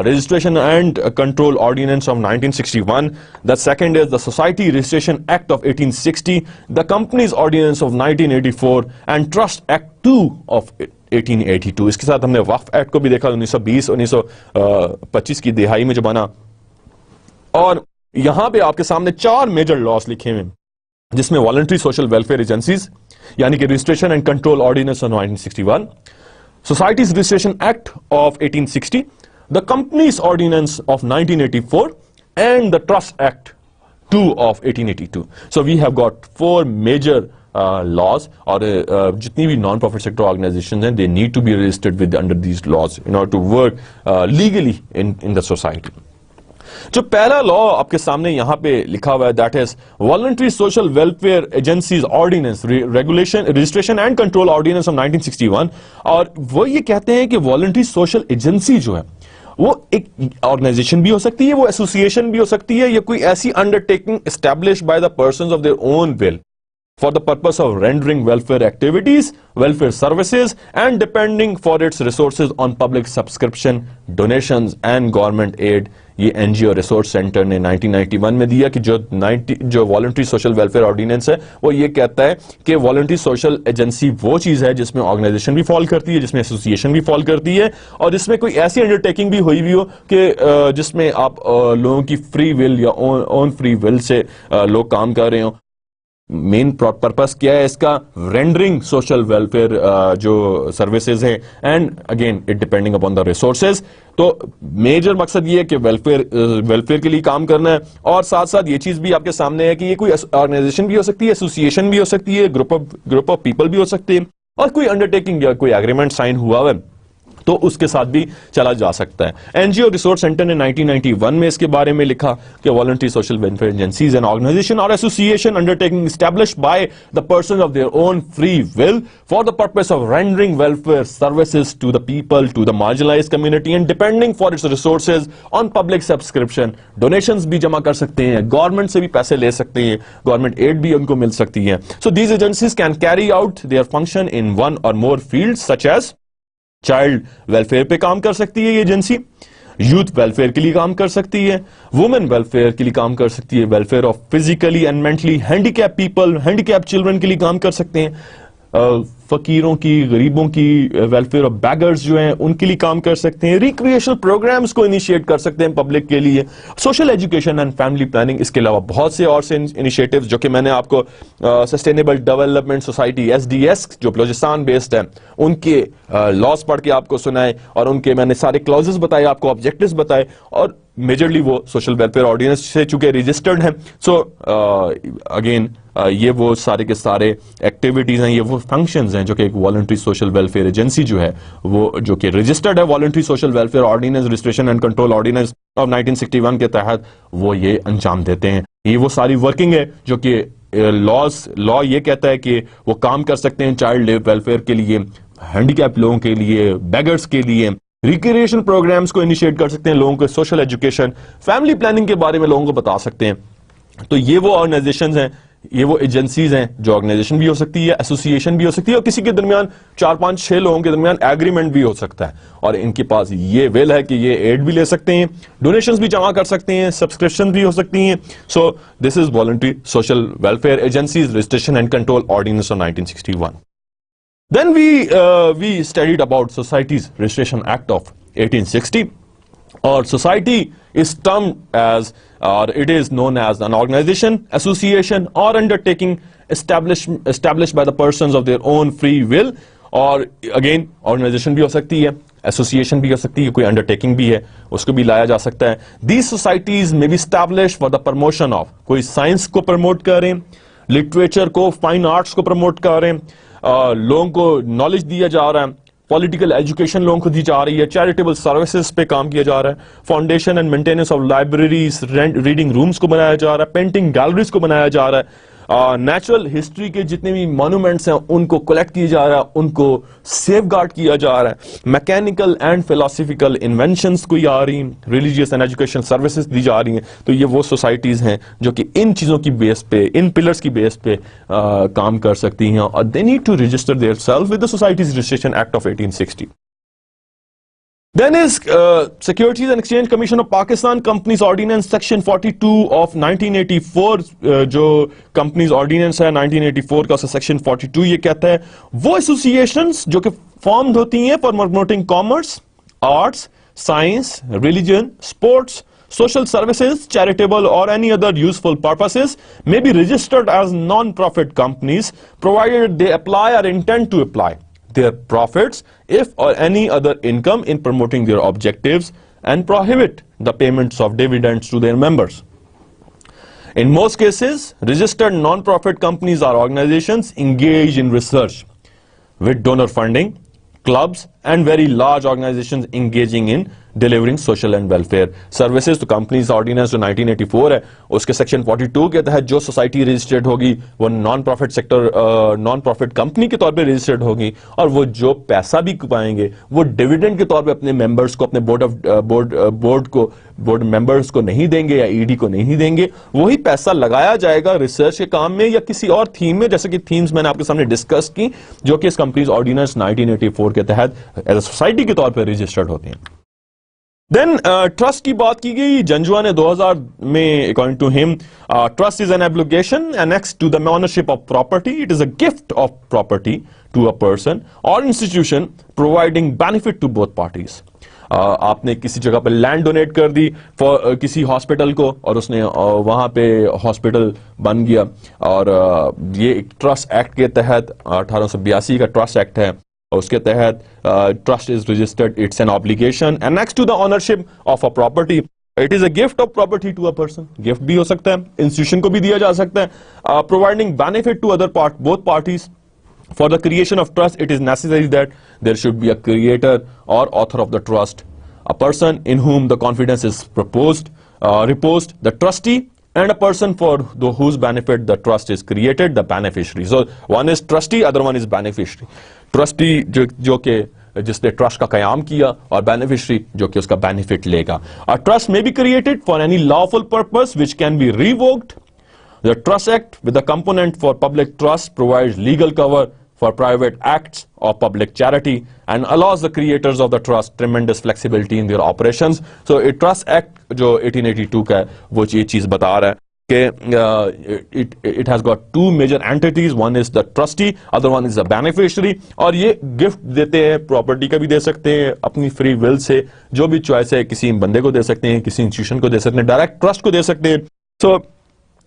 Registration and Control Ordinance of 1961. The second is the Society Registration Act of 1860, the Companies Ordinance of 1984 and Trust Act 2 of 1882. اس کے ساتھ ہم نے وقف ایکٹ کو بھی دیکھا 1920-1925 کی دہائی میں جو بنا, اور یہاں پہ آپ کے سامنے 4 میجر لاس لکھے ہوئے جس میں والنٹری سوشل ویلفیئر ایجنسیز یعنی کہ registration and control ordinance of 1961, societies registration act of 1860, the companies ordinance of 1984 and the trust act 2 of 1882. So we have got 4 major laws, اور جتنی بھی نان پروفٹ سیکٹر آرگنائزیشن ہیں they need to be registered with under these laws in order to work legally in the society. جو پہلا لا آپ کے سامنے یہاں پہ لکھا ہوا ہے that is voluntary social welfare agencies ordinance registration and control ordinance of 1961, اور وہ یہ کہتے ہیں کہ والنٹری سوشل ایجنسی جو ہے وہ ایک آرگنائزیشن بھی ہو سکتی ہے, وہ ایسوسیشن بھی ہو سکتی ہے, یا کوئی ایسی undertaking establish by the persons of their own will for the purpose of rendering welfare activities, welfare services and depending for its resources on public subscription, donations and government aid. یہ N G O resource centre نے 1991 میں دیا کہ جو والنٹری سوشل ویلفیئر آرڈیننس ہے وہ یہ کہتا ہے کہ والنٹری سوشل ایجنسی وہ چیز ہے جس میں آرگنائزیشن بھی فال کرتی ہے, جس میں ایسوسیشن بھی فال کرتی ہے, اور جس میں کوئی ایسی انڈرٹیکنگ بھی ہوئی ہو کہ جس میں آپ لوگوں کی فری ول یا اون فری ول سے لوگ کام کر رہے ہوں. مین پرپس کیا ہے اس کا, رینڈرنگ سوشل ویلفیئر جو سروسز ہیں, and again it depending upon the resources. تو میجر مقصد یہ ہے کہ ویلفیئر کے لیے کام کرنا ہے, اور ساتھ ساتھ یہ چیز بھی آپ کے سامنے ہے کہ یہ کوئی آرگنائزیشن بھی ہو سکتی ہے, ایسوسیشن بھی ہو سکتی ہے, گروپ آف پیپل بھی ہو سکتے ہیں, اور کوئی انڈرٹیکنگ یا کوئی ایگریمنٹ سائن ہوا ہے تو اس کے ساتھ بھی چلا جا سکتا ہے. N G O resource centre نے 1991 میں اس کے بارے میں لکھا کہ voluntary social welfare agencies and organisation or association undertaking established by the person of their own free will for the purpose of rendering welfare services to the people, to the marginalised community and depending for its resources on public subscription. Donations بھی جمع کر سکتے ہیں, گورنمنٹ سے بھی پیسے لے سکتے ہیں, گورنمنٹ ایڈ بھی ان کو مل سکتی ہے. So these agencies can carry out their function in one or more field such as child welfare پہ کام کر سکتی ہے یہ ایجنسی, یوتھ ویلفیئر کے لیے کام کر سکتی ہے, وومن ویلفیئر کے لیے کام کر سکتی ہے, welfare of physically and mentally handicap people, handicap children کے لیے کام کر سکتے ہیں, فقیروں کی, غریبوں کی, ویلفیئر آف بیگرز جو ہیں ان کے لیے کام کر سکتے ہیں, ریکریشنل پروگرامز کو انیشیٹ کر سکتے ہیں پبلک کے لیے, social education and family planning. اس کے علاوہ بہت سے اور سے انیشیٹوز جو کہ میں نے آپ کو سسٹینیبل ڈیولپمنٹ سوسائٹی SDS جو بلوچستان بیسڈ ہے ان کے لاس پڑھ کے آپ کو سنائے, اور ان کے میں نے سارے کلوزز بتائے آپ کو, آبجیکٹیوز بتائے, اور میجرلی وہ سوشل ویلفیئر آرڈیننس سے چونکہ رجسٹرڈ ہیں. سو اگین یہ وہ سارے کے سارے ایکٹیویٹیز ہیں, یہ وہ فنکشنز ہیں جو کہ ایک والنٹری سوشل ویلفیئر ایجنسی جو ہے وہ جو کہ رجسٹرڈ ہے voluntary social welfare ordinance registration and control ordinance of 1961 کے تحت وہ یہ انجام دیتے ہیں. یہ وہ ساری ورکنگ ہے جو کہ لا یہ کہتا ہے کہ وہ کام کر سکتے ہیں چائلڈ ویلفیئر کے لیے, ہینڈی کیپ لوگوں کے لیے, بیگرز کے لیے, ریکریشن پروگرامز کو انیشیٹ کر سکتے ہیں لوگوں کو, سوشل ایجوکیشن, فیملی پلاننگ کے بارے میں لوگوں کو بتا سکتے ہیں. تو یہ وہ آرگنائزیشنز ہیں, یہ وہ ایجنسیز ہیں جو آرگنائزیشن بھی ہو سکتی ہے, ایسوسیشن بھی ہو سکتی ہے, اور کسی کے درمیان 4-5-6 لوگوں کے درمیان ایگریمنٹ بھی ہو سکتا ہے, اور ان کے پاس یہ ویل ہے کہ یہ ایڈ بھی لے سکتے ہیں, ڈونیشنز بھی جمع کر سکتے ہیں, سبسکرپشن بھی ہو سکتی ہیں. So this is voluntary social welfare agencies registration and control ordinance of 1961. Then we studied about Societies Registration Act of 1860. Or society is termed as, or it is known as, an organization, association, or undertaking established by the persons of their own free will. اور اگین آرگنائزیشن بھی ہو سکتی ہے, ایسوسیشن بھی ہو سکتی ہے, کوئی انڈرٹیکنگ بھی ہے, اس کو بھی لایا جا سکتا ہے. دیز سوسائٹیز میں be establish for the promotion of, کوئی سائنس کو پروموٹ کریں, لٹریچر کو, فائن آرٹس کو پروموٹ کریں, لوگوں کو نالج دیا جا رہا ہے, پولیٹیکل ایجوکیشن لوگوں کو دی جا رہی ہے, چیریٹیبل سروسز پہ کام کیا جا رہا ہے, foundation and maintenance of libraries, reading rooms کو بنایا جا رہا ہے, پینٹنگ گیلریز کو بنایا جا رہا ہے, نیچرل ہسٹری کے جتنے بھی مانومنٹس ہیں ان کو کلیکٹ کیا جا رہا ہے, ان کو سیف گارڈ کیا جا رہا ہے, میکینیکل اینڈ فلاسفیکل انوینشنز کوئی آ رہی ہیں, ریلیجیس اینڈ ایجوکیشن سروسز دی جا رہی ہیں. تو یہ وہ سوسائٹیز ہیں جو کہ ان چیزوں کی بیس پہ, ان پلرز کی بیس پہ کام کر سکتی ہیں, اور they need to register their self with the societies registration act of 1860. Then is Securities and Exchange Commission of Pakistan Companies Ordinance Section 42 of 1984, جو Companies Ordinance ہے 1984 کا Section 42 یہ کہتا ہے وہ associations جو کہ formed ہوتی ہیں for promoting commerce, arts, science, religion, sports, social services, charitable or any other useful purposes may be registered as non-profit companies provided they apply or intend to apply their profits if or any other income in promoting their objectives and prohibit the payments of dividends to their members. In most cases, registered non-profit companies are organizations engaged in research with donor funding, clubs and very large organizations engaging in delivering social and welfare services. تو کمپنیز آرڈیننس جو 1984 ہے اس کے سیکشن 42 کے تحت جو سوسائٹی رجسٹرڈ ہوگی وہ non profit sector, non profit company کے طور پہ رجسٹرڈ ہوگی, اور وہ جو پیسہ بھی پائیں گے وہ ڈیویڈنڈ کے طور پہ اپنے ممبرس کو, اپنے بورڈ ممبرس کو نہیں دیں گے یا ای ڈی کو نہیں دیں گے. وہی پیسہ لگایا جائے گا ریسرچ کے کام میں یا کسی اور تھیم میں, جیسے کہ تھیمز میں نے آپ کے سامنے ڈسکس کی جو کہ اس کمپنیز آرڈیننس 1984 کے تحت ایز اے سوسائٹی کے طور پہ رجسٹرڈ ہوتی ہیں. دین ٹرسٹ کی بات کی گئی. جنجوا نے 2000 میں اکارڈنگ ٹو ہم trust is an obligation annexed to the ownership of property. It is a gift of property to a person or institution providing benefit to both parties. آپ نے کسی جگہ پہ لینڈ ڈونیٹ کر دی کسی ہاسپٹل کو اور اس نے وہاں پہ ہاسپٹل بن گیا, اور یہ ایک ٹرسٹ ایکٹ کے تحت 1882 کا ٹرسٹ ایکٹ ہے, اس کے تحت trust is registered. It's an obligation annexed to the ownership of a property. It is a gift of property to a person. gift بھی ہو سکتا ہے, انسٹیٹیوشن کو بھی دیا جا سکتا ہے. providing benefit to both parties. For the creation of trust, it is necessary that there should be a creator or author of the trust, a person in whom the confidence is reposed, the trustee, and a person for whose benefit the trust is created, the beneficiary. So one is trustee, other one is beneficiary. Trustee جو کہ جس نے ٹرسٹ کا قیام کیا, اور beneficiary جو کہ اس کا benefit لے گا. A trust may be created for any lawful purpose which can be revoked. The Trust Act with the component for public trust provides legal cover for private acts of public charity and allows the creators of the trust tremendous flexibility in their operations. So a Trust Act جو 1882 کا ہے وہ یہ چیز بتا رہا ہے کہ it has got two major entities. One is the trustee, other one is the beneficiary. اور یہ گفٹ دیتے ہیں, پراپرٹی کا بھی دے سکتے ہیں اپنی فری ول سے, جو بھی چوائس ہے کسی بندے کو دے سکتے ہیں, کسی انسٹیٹیوشن کو دے سکتے ہیں, ڈائریکٹ ٹرسٹ کو دے سکتے ہیں. So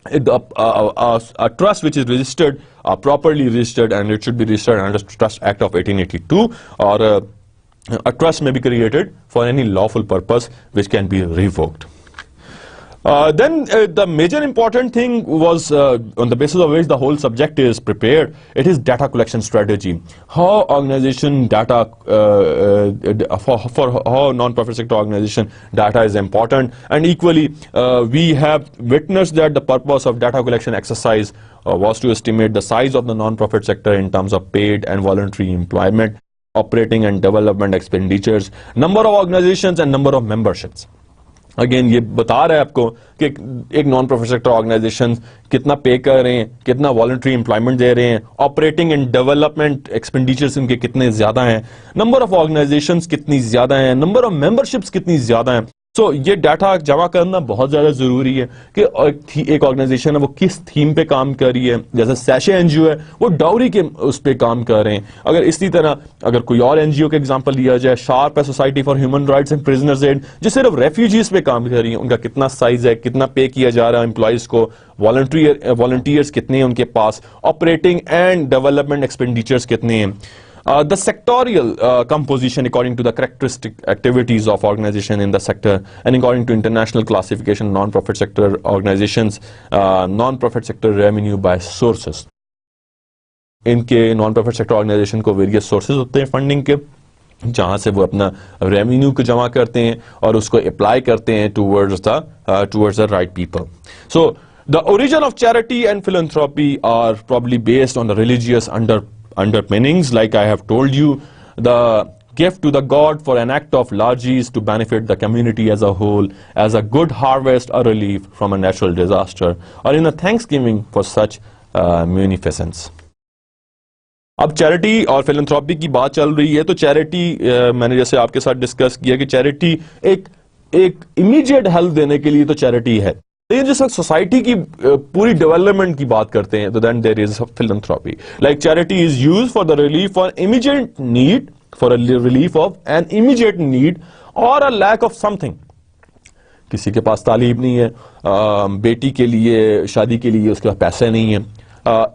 a trust which is registered, properly registered, and it should be registered under Trust Act of 1882, or a trust may be created for any lawful purpose which can be revoked. Then the major important thing was on the basis of which the whole subject is prepared. It is data collection strategy. How organization data for how non-profit sector organization data is important, and equally we have witnessed that the purpose of data collection exercise was to estimate the size of the non-profit sector in terms of paid and voluntary employment, operating and development expenditures, number of organizations and number of memberships. Again یہ بتا رہا ہے آپ کو کہ ایک نان پروفٹ سیکٹر آرگنائزیشن کتنا پے کر رہے ہیں, کتنا والنٹری امپلائمنٹ دے رہے ہیں, آپریٹنگ اینڈ ڈیولپمنٹ ایکسپینڈیچرز ان کے کتنے زیادہ ہیں, نمبر آف آرگنائزیشنز کتنی زیادہ ہیں, نمبر آف ممبرشپس کتنی زیادہ ہیں. سو یہ ڈیٹا جمع کرنا بہت زیادہ ضروری ہے کہ ایک آرگنائزیشن ہے وہ کس تھیم پہ کام کر رہی ہے. جیسے سیشے این جی او ہے وہ ڈاوری کے اس پہ کام کر رہے ہیں. اگر اسی طرح اگر کوئی اور این جی او کا ایگزامپل لیا جائے, شارپ ہے society for human rights and prisoners aid, جو صرف ریفیوجیز پہ کام کر رہی ہیں, ان کا کتنا سائز ہے, کتنا پے کیا جا رہا ہے امپلائیز کو, والنٹیئرز کتنے ہیں ان کے پاس, آپریٹنگ اینڈ ڈیولپمنٹ ایکسپینڈیچرز کتنے ہیں. The sectorial composition according to the characteristic activities of organization in the sector and according to international classification non-profit sector organizations, non-profit sector revenue by sources. ان کے نان پروفٹ سیکٹر آرگنائزیشن کو ویریس سورسز ہوتے ہیں فنڈنگ کے, جہاں سے وہ اپنا ریونیو کو جمع کرتے ہیں اور اس کو اپلائی کرتے ہیں towards the right people. So the origin of charity and philanthropy are probably based on the religious underpinnings. Like I have told you, the gift to the god for an act of largesse to benefit the community as a whole, as a good harvest or relief from a natural disaster, or in a thanksgiving for such munificence. اب چیریٹی اور فیلنتھراپی کی بات چل رہی ہے تو چیریٹی میں نے جیسے آپ کے ساتھ ڈسکس کیا کہ چیریٹی ایک امیڈیٹ ہیلپ دینے کے لیے تو چیریٹی ہے, لیکن جس وقت سوسائٹی کی پوری ڈیولپمنٹ کی بات کرتے ہیں تو then there is philanthropy. Like charity is use for the relief for immediate need, for relief of an immediate need or a lack of سم تھنگ. کسی کے پاس تعلیم نہیں ہے, بیٹی کے لیے شادی کے لیے اس کے پاس پیسے نہیں ہیں,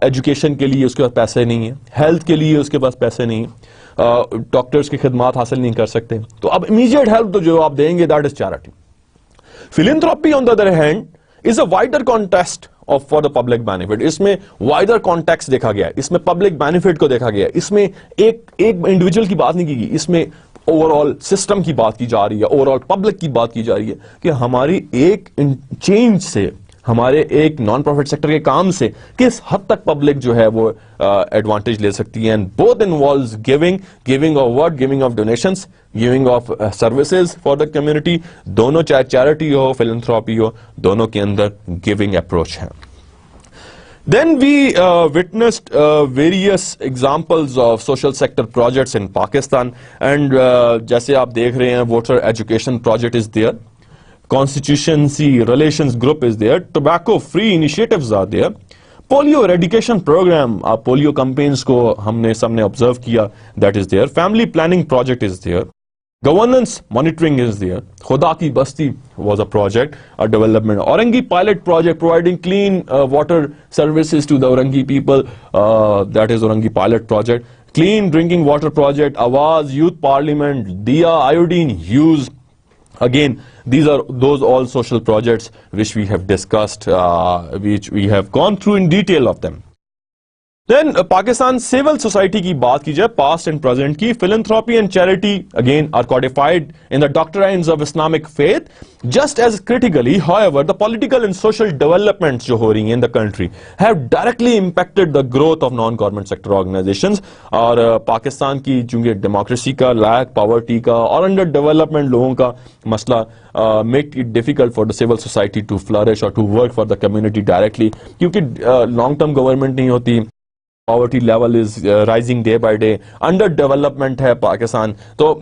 ایجوکیشن کے لیے اس کے پاس پیسے نہیں ہیں, ہیلتھ کے لیے اس کے پاس پیسے نہیں ہیں, ڈاکٹرز کی خدمات حاصل نہیں کر سکتے, تو اب امیڈیٹ ہیلپ تو جو آپ دیں گے that is charity. Philanthropy on the other hand is a wider context of for the public benefit. اس میں وائڈر کانٹیکسٹ دیکھا گیا ہے, اس میں پبلک بینیفٹ کو دیکھا گیا ہے, اس میں ایک انڈیویجول کی بات نہیں کی گئی, اس میں اوور آل سسٹم کی بات کی جا رہی ہے, اوور آل پبلک کی بات کی جا رہی ہے کہ ہماری ایک چینج سے, ہمارے ایک نان پروفٹ سیکٹر کے کام سے کس حد تک پبلک جو ہے وہ ایڈوانٹیج لے سکتی ہے. And both involves giving of word, giving of donations, giving of services for the community. دونوں چاہے چیریٹی ہو فیلنتھراپی ہو, دونوں کے اندر گیونگ اپروچ ہے. Then we witnessed various examples of social sector projects in Pakistan, and جیسے آپ دیکھ رہے ہیں water education project is there, constituency relations group is there, tobacco free initiatives are there, polio eradication program, polio campaigns کو ہم نے سب نے observe کیا, that is there, family planning project is there, governance monitoring is there, Khuda ki Basti was a project, a development, Aurangi pilot project providing clean water services to the Aurangi people, that is Aurangi pilot project, clean drinking water project, Awaz youth parliament, Diya iodine use. Again, these are those all social projects which we have discussed, which we have gone through in detail of them. Then Pakistan civil society کی بات کی جائے past and present کی, philanthropy and charity again are codified in the doctrines of Islamic faith. Just as critically, however, the political and social developments جو ہو رہی ہیں in the country have directly impacted the growth of non-government sector organizations. اور پاکستان کی چونکہ ڈیموکریسی کا لیک, پاورٹی کا اور انڈر ڈیولپمنٹ لوگوں کا مسئلہ make it difficult for the civil society to flourish or to work for the community directly, کیونکہ long term government نہیں ہوتی, poverty level is rising day by day, under development ہے پاکستان. تو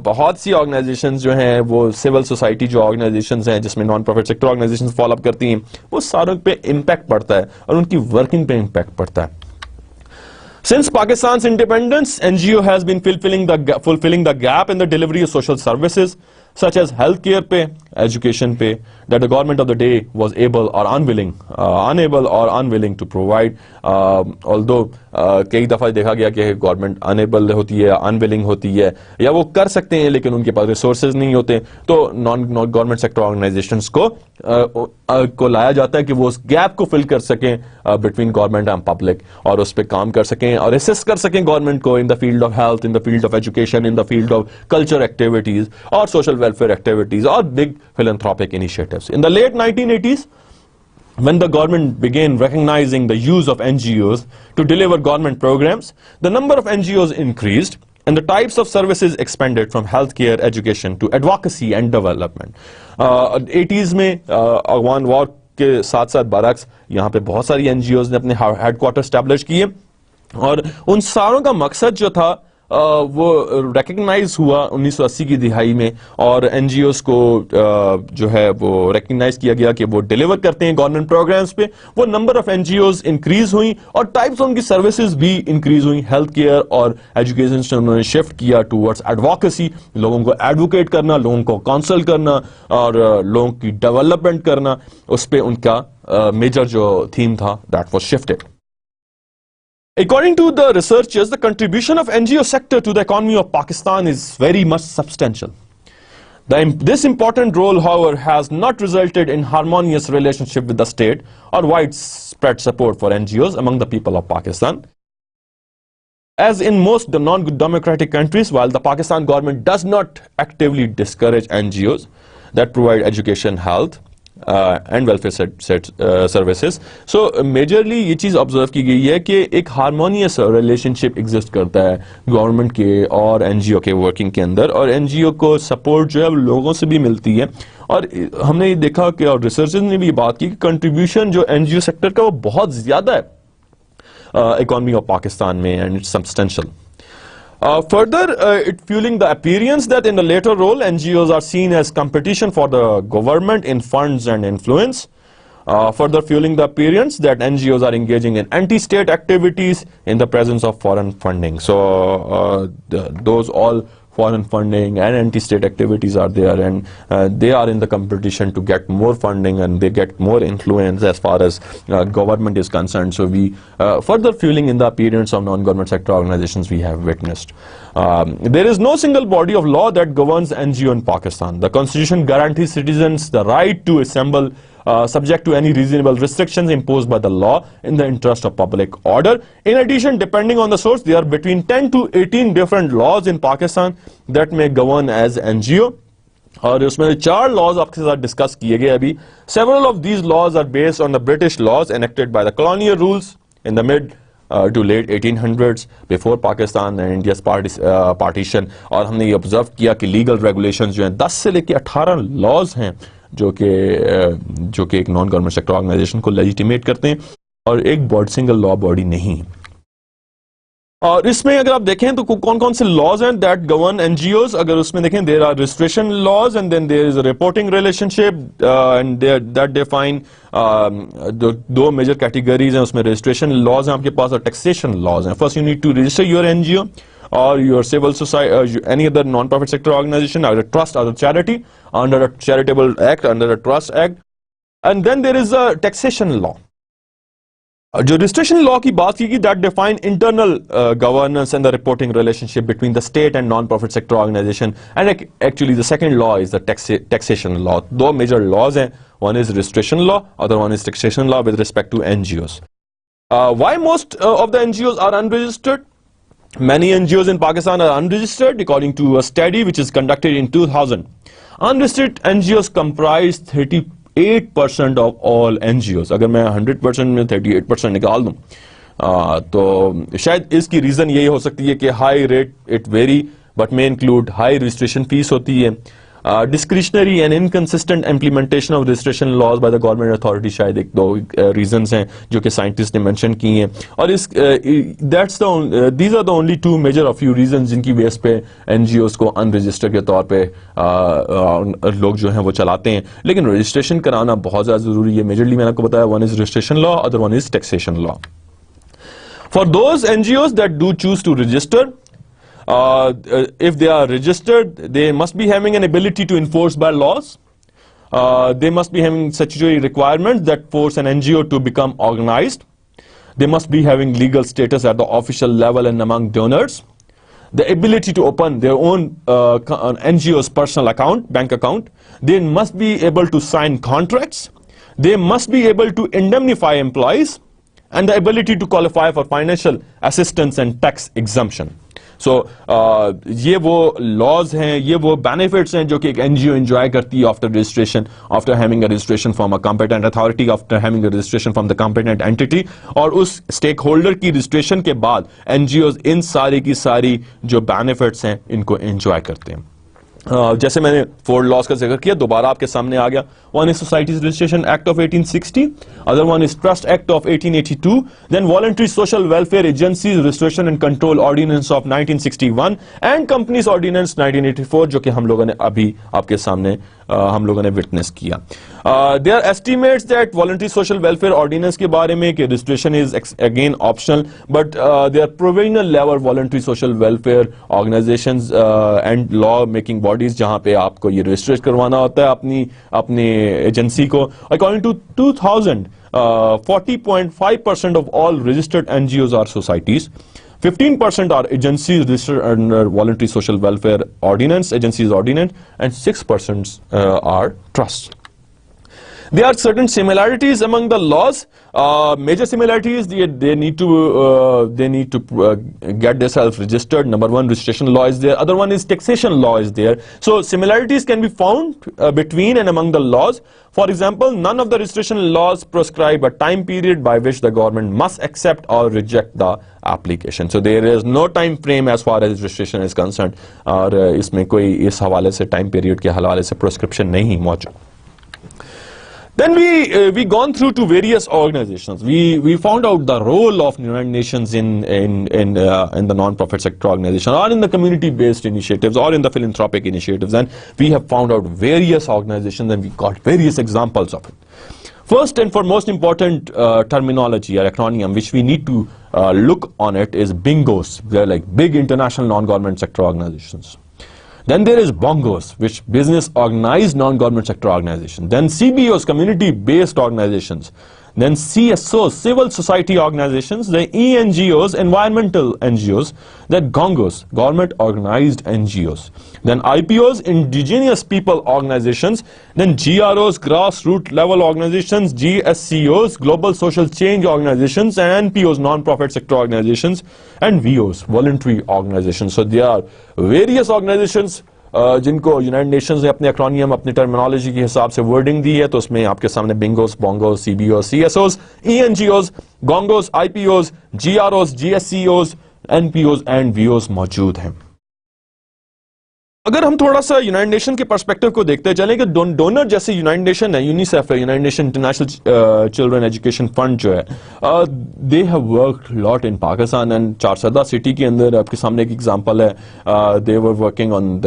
بہت سی آرگنائزیشنز جو ہیں وہ سول سوسائٹی جو آرگنائزیشنز ہیں جس میں non profit sector organisations follow up کرتی ہیں, وہ ساروں پہ امپیکٹ پڑتا ہے اور ان کی ورکنگ پہ امپیکٹ پڑتا ہے. Since Pakistan's independence, NGO has been fulfilling the gap in the delivery of social services such as healthcare pay, education pay, that the government of the day was unable or unwilling to provide. Although کئی دفعہ دیکھا گیا کہ گورنمنٹ انیبل ہوتی ہے, انویلنگ ہوتی ہے, یا وہ کر سکتے ہیں لیکن ان کے پاس ریسورسز نہیں ہوتے, تو نان گورنمنٹ سیکٹر آرگنائزیشنز کو لایا جاتا ہے کہ وہ اس گیپ کو فل کر سکیں بٹوین گورنمنٹ اینڈ پبلک, اور اس پہ کام کر سکیں اور اسسٹ کر سکیں گورنمنٹ کو in the field of health, in the field of education, in the field of culture activities اور سوشل ویلفیئر ایکٹیویٹیز اور big philanthropic initiatives. In the late 1980s, when the government began recognizing the use of NGOs to deliver government programs, the number of NGOs increased and the types of services expanded from healthcare, education to advocacy and development. 80s میں افغان وار کے ساتھ ساتھ برعکس یہاں پہ بہت ساری NGOs نے اپنے ہیڈ کوارٹر اسٹیبلش کیے, اور ان ساروں کا مقصد جو تھا وہ ریکگنائز ہوا 1980 کی دہائی میں, اور این جی اوز کو جو ہے وہ ریکگنائز کیا گیا کہ وہ ڈیلیور کرتے ہیں گورنمنٹ پروگرامز پہ. وہ number of N G Os increase ہوئیں اور ٹائپس ان کی سروسز بھی انکریز ہوئیں. ہیلتھ کیئر اور ایجوکیشن سے انہوں نے شفٹ کیا ٹوورڈز ایڈوکیسی, لوگوں کو ایڈوکیٹ کرنا, لوگوں کو کاؤنسل کرنا اور لوگوں کی ڈیولپمنٹ کرنا. اس پہ ان کا میجر جو تھیم تھا that was shifted. According to the researchers, the contribution of NGO sector to the economy of Pakistan is very much substantial. This important role, however, has not resulted in harmonious relationship with the state or widespread support for NGOs among the people of Pakistan. As in most non-democratic countries, while the Pakistan government does not actively discourage NGOs that provide education, health, and welfare services. So majorly یہ چیز آبزرو کی گئی ہے کہ ایک ہارمونیس ریلیشن شپ ایگزسٹ کرتا ہے گورنمنٹ کے اور این جی او کے ورکنگ کے اندر, اور این جی او کو سپورٹ جو ہے لوگوں سے بھی ملتی ہے. اور ہم نے یہ دیکھا کہ اور ریسرچرز نے بھی یہ بات کی کہ کنٹریبیوشن جو این جی او سیکٹر کا وہ بہت زیادہ ہے اکانومی آف پاکستان میں, and it's substantial. Further, it fueling the appearance that in the later role, NGOs are seen as competition for the government in funds and influence. Further fueling the appearance that NGOs are engaging in anti-state activities in the presence of foreign funding. So, those all foreign funding and anti-state activities are there, and they are in the competition to get more funding, and they get more influence as far as government is concerned. So we further fueling in the appearance of non-government sector organizations we have witnessed. There is no single body of law that governs NGO in Pakistan. The constitution guarantees citizens the right to assemble subject to any reasonable restrictions imposed by the law in the interest of public order. In addition, depending on the source, there are between 10 to 18 different laws in Pakistan that may govern as NGO. اور اس میں 4 laws آپ کے ساتھ ڈسکس کیے گئے ابھی. Several of these laws are based on the British laws enacted by the colonial rules in the mid to late 1800s before Pakistan and India's partition. اور ہم نے یہ observe کیا کہ legal regulations جو ہیں 10 سے لے کے 18 laws ہیں جو کہ ایک نان گورنمنٹ سیکٹر آرگنائزیشن کو لیجیٹیمیٹ کرتے ہیں, اور ایک سنگل لا باڈی نہیں. اور اس میں اگر آپ دیکھیں تو کون کون سے لاز ہیں that govern N G Os. اگر اس میں دیکھیں there are registration laws, and then there is a reporting relationship, and that define 2 major categories ہیں اس میں. رجسٹریشن لاز ہیں آپ کے پاس اور ٹیکسیشن لاز ہیں. First you need to register your N G O or your civil society, any other non-profit sector organization, either trust or charity, under a charitable act, under a trust act. And then there is a taxation law. جو registration law کی بات کی گئی, that define internal governance and the reporting relationship between the state and non-profit sector organization. And actually the second law is the taxation law. 2 major laws ہیں, one is registration law, other one is taxation law with respect to NGOs. Why most of the NGOs are unregistered? Many NGOs in Pakistan are unregistered according to a study which is conducted in 2000. Unregistered NGOs comprise 38% of all NGOs. اگر میں 100% میں 38% نکال دوں تو شاید اس کی ریزن یہی ہو سکتی ہے کہ high rate it very but میں انکلوڈ ہائی رجسٹریشن فیس ہوتی ہے. Discretionary and inconsistent implementation of registration laws by the government authority, شاید 1-2 ریزنس ہیں جو کہ سائنٹسٹ نے مینشن کی ہیں. اور these are the only 2 major of few reasons جن کی بیس پہ این جی اوز کو ان رجسٹر کے طور پہ لوگ جو ہیں وہ چلاتے ہیں. لیکن رجسٹریشن کرانا بہت زیادہ ضروری ہے. میجرلی میں نے آپ کو بتایا, one is registration law, other one is taxation law. For those N G Os that do choose to register, if they are registered, they must be having an ability to enforce by laws. They must be having statutory requirements that force an NGO to become organized. They must be having legal status at the official level and among donors. The ability to open their own NGO's personal account, bank account. They must be able to sign contracts. They must be able to indemnify employees, and the ability to qualify for financial assistance and tax exemption. سو یہ وہ لاز ہیں, یہ وہ بینیفٹس ہیں جو کہ ایک این جی او انجوائے کرتی ہے after registration, after having a registration from a competent authority, after having a registration from the competent entity. اور اس اسٹیک ہولڈر کی رجسٹریشن کے بعد این جی اوز ان ساری کی ساری جو بینیفٹس ہیں ان کو انجوائے کرتے ہیں. جیسے میں نے 4 لاز کا ذکر کیا, دوبارہ آپ کے سامنے آ گیا. One is societies registration act of 1860, other one is trust act of 1882, then voluntary social welfare agencies registration and control ordinance of 1961 and companies ordinance 1984, جو کہ ہم لوگوں نے ابھی آپ کے سامنے ہم لوگوں نے وٹنس کیا. They are estimates that voluntary social welfare ordinance کے بارے میں کہ registration is again optional, but they are provisional level voluntary social welfare organisations and law making bodies, جہاں پہ آپ کو یہ رجسٹریٹ کروانا ہوتا ہے اپنی ایجنسی کو. According to 2000 40.5% of all registered NGOs are societies, 15% are agencies registered under voluntary social welfare ordinance, agencies ordinance, and 6% are trusts. There are certain similarities among the laws. Major similarities, they need to get themselves registered. Number one, registration law is there. Other one is taxation law is there. So similarities can be found between and among the laws. For example, none of the registration laws prescribe a time period by which the government must accept or reject the application. So there is no time frame as far as registration is concerned. اور اس میں کوئی اس حوالے سے time period کے حوالے سے prescription نہیں موجود. Then we gone through to various organizations. We found out the role of United Nations in the non-profit sector organization, or in the community-based initiatives, or in the philanthropic initiatives, and we have found out various organizations, and we got various examples of it. First and foremost important terminology or acronym which we need to look on it is BINGOs. They're like big international non-government sector organizations. Then there is BONGOs, which business organized non-government sector organizations. Then CBOs, community-based organizations. Then CSOs, civil society organizations. Then ENGOs, environmental NGOs. Then GONGOs, government organized NGOs. Then IPOs, indigenous people organizations. Then GROs, grassroots level organizations. GSCOs, global social change organizations. And NPOs, non-profit sector organizations. And VOs, voluntary organizations. So there are various organizations جن کو یونائٹڈ نیشنز نے اپنے اکرونیم اپنی ٹرمینالوجی کے حساب سے ورڈنگ دی ہے, تو اس میں آپ کے سامنے BINGOs, BONGOs, C B Os, C S Os, E N G Os, GONGOs, I P Os, G R Os, G S C Os, N P Os and V Os موجود ہیں. اگر ہم تھوڑا سا یونائٹڈ نیشن کے پرسپیکٹو کو دیکھتے چلیں کہ ڈونر جیسے یونائٹڈ نیشن ہے, یونیسیف ہے, United Nation International Children Education Fund جو ہے, they have worked lot in Pakistan and Charsadda city کے اندر آپ کے سامنے ایک ایگزامپل ہے. They were working on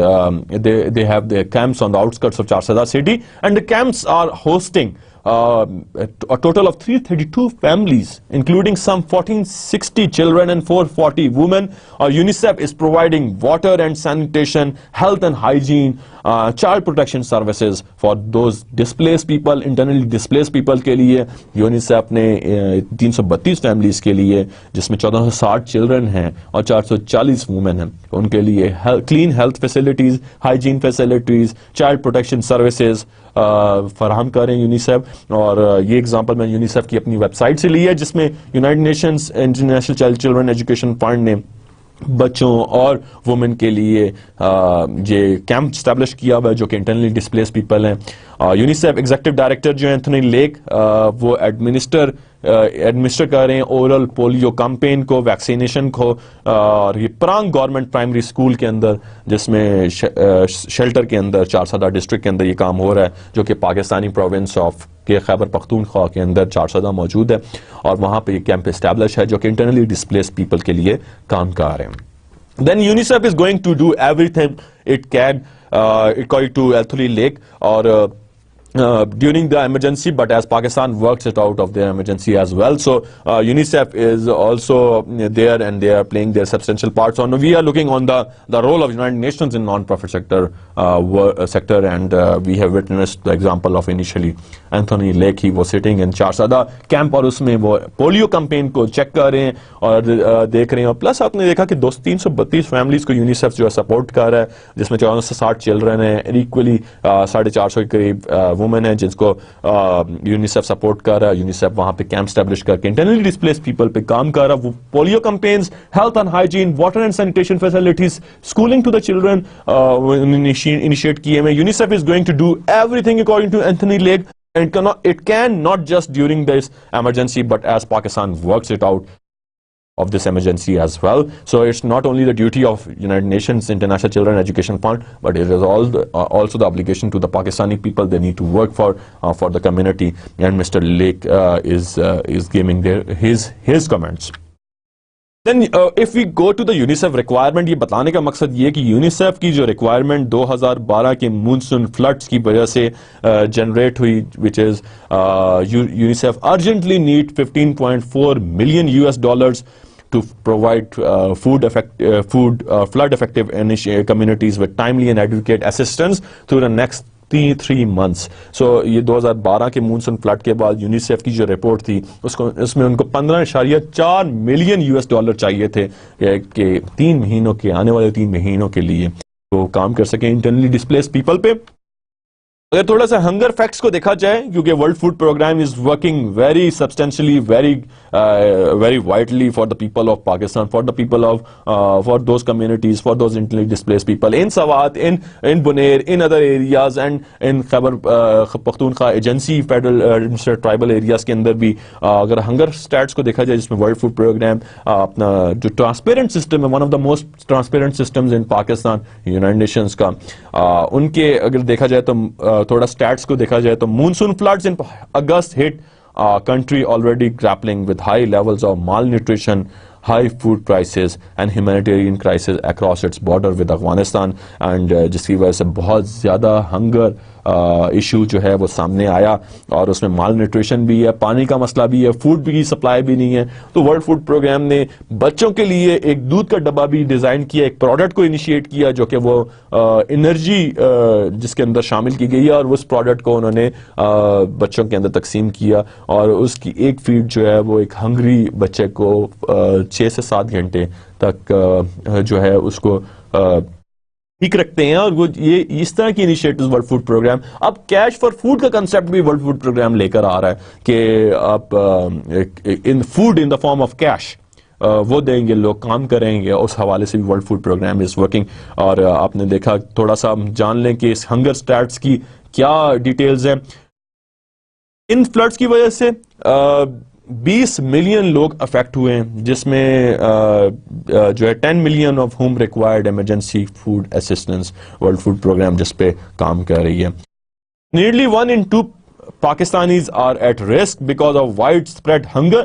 they have they camps on the outskirts of Charsadda city, and the camps are hosting a total of 332 families, including some 1460 children and 440 women. UNICEF is providing water and sanitation, health and hygiene, child protection services for those displaced people, internally displaced people کے لیے. UNICEF نے 332 families کے لیے, جس میں 1460 children ہیں اور 440 women ہیں, ان کے لیے clean health facilities, hygiene facilities, child protection services فراہم کریں یونیسیف. اور یہ ایگزامپل میں یونیسیف کی اپنی ویب سائٹ سے لی ہے, جس میں United nations international child children Education fund نے بچوں اور وومن کے لیے یہ کیمپ اسٹیبلش کیا ہوا ہے جو کہ انٹرنلی ڈسپلیس پیپل ہیں. یونیسیف ایگزیکٹو ڈائریکٹر جو ہیں اینتھونی لیک, وہ ایڈمنسٹر کر رہے ہیں اورل پولیو کمپین کو, ویکسینیشن کو, اور یہ پرانگ گورنمنٹ پرائمری اسکول کے اندر, جس میں شیلٹر کے اندر چارسدہ ڈسٹرکٹ کے اندر یہ کام ہو رہا ہے, جو کہ پاکستانی پروونس آف کے خیبر پختونخوا کے اندر چارسدہ موجود ہے, اور وہاں پہ یہ کیمپ اسٹیبلش ہے جو کہ انٹرنلی ڈسپلیس پیپل کے لیے کام کر رہے ہیں. Then UNICEF is going to do everything it can according to Anthony Lake, or during the emergency, but as Pakistan works it out of their emergency as well. So UNICEF is also there, and they are playing their substantial parts. On we are looking on the role of United Nations in non-profit sector, and we have witnessed the example of initially Anthony Lake. He was sitting in Charsada camp اور اس میں وہ پولیو کمپین کو چیک کر رہے ہیں اور دیکھ رہے ہیں. اور پلس آپ نے دیکھا کہ 332 فیملیز کو یونیسیف جو ہے سپورٹ کر رہا ہے, جس میں 460 چلڈرن ہیں, ایکولی 450 کے قریب وومن ہیں جن کو یونیسیف سپورٹ کر رہا ہے. یونیسیف وہاں پہ کیمپ اسٹیبلش کر کے انٹرنلی ڈسپلیس پیپل پہ کام کر رہا ہے. وہ polio campaigns, health and hygiene, water and sanitation facilities, schooling to the children initiate کیے ہیں. UNICEF is going to do everything according to Anthony Lake, and it can not just during this emergency but as Pakistan works it out. of this emergency as well. So it's not only the duty of United Nations International Children Education Fund, but it is also the obligation to the Pakistani people. They need to work for the community, and Mr. Lake is giving his comments. Then if we go to the UNICEF requirement, یہ بتانے کا مقصد یہ کہ یونیسیف کی جو ریکوائرمنٹ 2012 کے مونسون فلڈس کی وجہ سے جنریٹ ہوئی, which is UNICEF urgently need $15.4 million to provide flood affected communities with timely and adequate assistance through the next 3 months. So یہ 2012 کے مونسون فلڈ کے بعد یونیسیف کی جو رپورٹ تھی اس میں ان کو $15.4 ملین چاہیے تھے کہ 3 مہینوں کے آنے والے 3 مہینوں کے لیے وہ کام کر سکیں انٹرنلی ڈسپلیس پیپل پہ. اگر تھوڑا سا ہنگر فیکٹس کو دیکھا جائے, کیونکہ World Food Programme is working very substantially very widely for the people of Pakistan, for the people of for those communities, for those internally displaced people in Swat, in Bunair, in other areas, and in Khyber Pakhtunkhwa agency federal tribal areas کے اندر بھی اگر ہنگر اسٹیٹس کو دیکھا جائے جس میں ورلڈ فوڈ پروگرام اپنا جو ٹرانسپیرنٹ سسٹم ہے, one of the most transparent systems in Pakistan United nations کا, ان کے اگر دیکھا جائے تو تھوڑا اسٹیٹس کو دیکھا جائے تو monsoon floods in August hit country already grappling with high levels of malnutrition, high food prices and humanitarian crisis across its border with Afghanistan, and جس کی وجہ سے بہت زیادہ ہنگر ایشو جو ہے وہ سامنے آیا, اور اس میں مال نیوٹریشن بھی ہے, پانی کا مسئلہ بھی ہے, فوڈ کی سپلائی بھی نہیں ہے. تو ورلڈ فوڈ پروگرام نے بچوں کے لیے ایک دودھ کا ڈبہ بھی ڈیزائن کیا, ایک پروڈکٹ کو انیشیٹ کیا جو کہ وہ انرجی جس کے اندر شامل کی گئی ہے, اور اس پروڈکٹ کو انہوں نے بچوں کے اندر تقسیم کیا, اور اس کی ایک فیڈ جو ہے وہ ایک ہنگری بچے کو 6 سے 7 گھنٹے تک جو ہے اس کو ٹھیک رکھتے ہیں. اور وہ یہ اس طرح کی انیشیٹوز ورلڈ فوڈ پروگرام, اب کیش فار فوڈ کا کنسپٹ بھی ورلڈ فوڈ پروگرام لے کر آ رہا ہے کہ آپ food in the form of cash وہ دیں گے, لوگ کام کریں گے. اس حوالے سے بھی World Food Programme is working. اور آپ نے دیکھا, تھوڑا سا ہم جان لیں کہ اس ہنگر اسٹیٹس کی کیا ڈیٹیلز ہیں. ان فلڈس کی وجہ سے 20 ملین لوگ افیکٹ ہوئے ہیں, جس میں جو ہے 10 million of home required emergency food assistance World Food Programme جس پہ کام کر رہی ہے. Nearly 1 in 2 Pakistanis are at risk because of widespread hunger,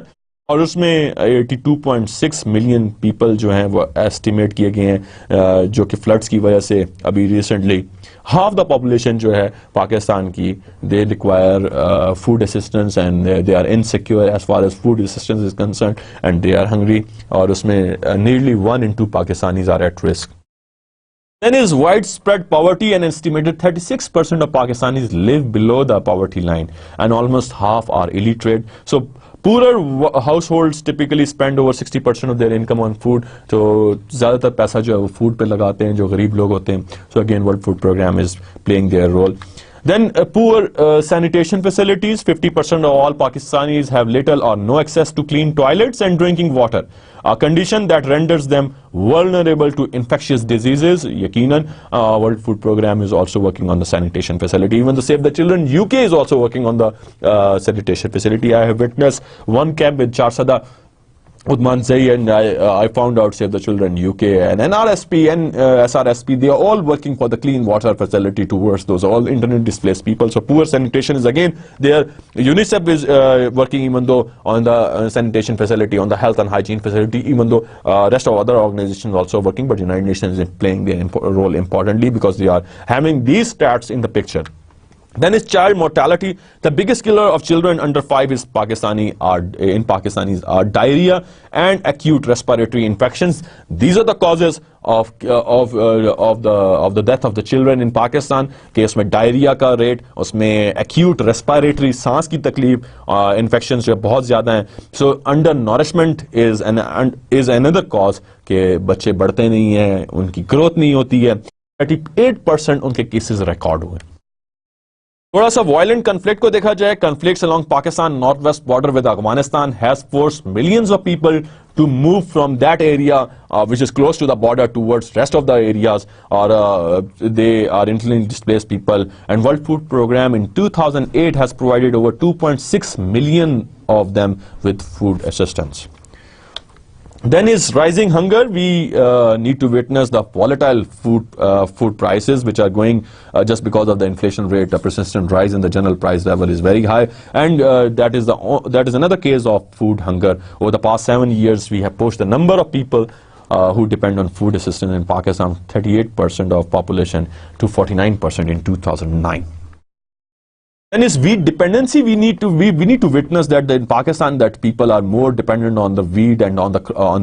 اور اس میں 82.6 ملین پیپل جو ہیں وہ ایسٹیمیٹ کیے گئے ہیں جو کہ فلڈس کی وجہ سے ابھی ریسنٹلی half the population جو ہے پاکستان کی they require food assistance and they are insecure as far as food assistance is concerned and they are hungry, اور اس میں nearly 1 in 2 Pakistanis are at risk. Then is widespread poverty, and estimated 36% of Pakistanis live below the poverty line and almost half are illiterate. So poorer households typically spend over 60% of their income on food. تو زیادہ تر پیسہ جو ہے وہ فوڈ پہ لگاتے ہیں جو غریب لوگ ہوتے ہیں. So again World Food Program is playing their role. Then poor sanitation facilities. 50% of all Pakistanis have little or no access to clean toilets and drinking water, a condition that renders them vulnerable to infectious diseases. Yaqinan, World Food Program is also working on the sanitation facility. Even the Save the Children UK is also working on the sanitation facility. I have witnessed one camp in Charsada, Uthman Zai, and I found out Save the Children UK and NRSP and SRSP, they are all working for the clean water facility towards those all internally displaced people. So poor sanitation is again there. UNICEF is working even though on the sanitation facility, on the health and hygiene facility, even though rest of other organizations also working, but United Nations is playing their role importantly because they are having these stats in the picture. Then is child mortality. The biggest killer of children under 5 is Pakistanis are diarrhea and acute respiratory infections. These are the causes of the death of the children in Pakistan. کہ اس میں ڈائریا کا ریٹ, اس میں acute respiratory سانس کی تکلیف infections جو بہت زیادہ ہیں. So under nourishment is another cause کہ بچے بڑھتے نہیں ہیں, ان کی growth نہیں ہوتی ہے. 38% ان کے کیسز ریکارڈ ہوئے. تھوڑا سا وائلنٹ کنفلکٹ کو دیکھا جائے. Conflicts along Pakistan north west border with Afghanistan has forced millions of people to move from that area which is close to the border towards rest of the areas, or they are internally displaced people. And World Food Program in 2008 has provided over 2.6 million of them with food assistance. Then is rising hunger. We need to witness the volatile food prices, which are going just because of the inflation rate. The persistent rise in the general price level is very high, and that is another case of food hunger. Over the past 7 years, we have pushed the number of people who depend on food assistance in Pakistan, 38% of population, to 49% in 2009. And is wheat dependency. We need to witness that in Pakistan that people are more dependent on the wheat and on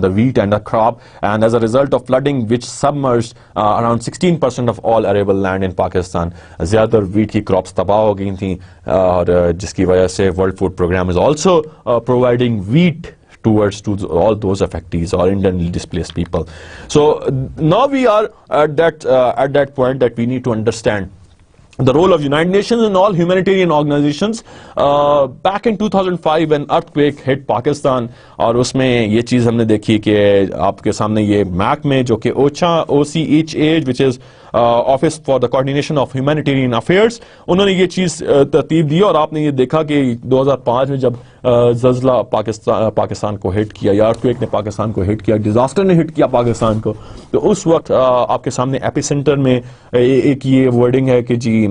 the wheat and the crop, and as a result of flooding which submerged around 16% of all arable land in Pakistan, zyadar wheat ki crops tabah ho gayi thi, aur jiski wajah se World Food Program is also providing wheat towards to all those affectees or internally displaced people. So now we are at that point that we need to understand the role of United Nations and all humanitarian organizations. Back in 2005 when earthquake hit Pakistan, اور اس میں یہ چیز ہم نے دیکھی کہ آپ کے سامنے یہ میک میں جو کہ OCHA which is Office for the Coordination of Humanitarian Affairs, انہوں نے یہ چیز ترتیب دی، اور آپ نے یہ دیکھا کہ 2005 میں جب زلزلہ پاکستان کو ہٹ کیا یا ارتھکویک نے پاکستان کو ہٹ کیا، ڈیزاسٹر نے ہٹ کیا پاکستان کو، تو اس وقت آپ کے سامنے ایپی سینٹر میں ایک یہ ورڈنگ ہے کہ جی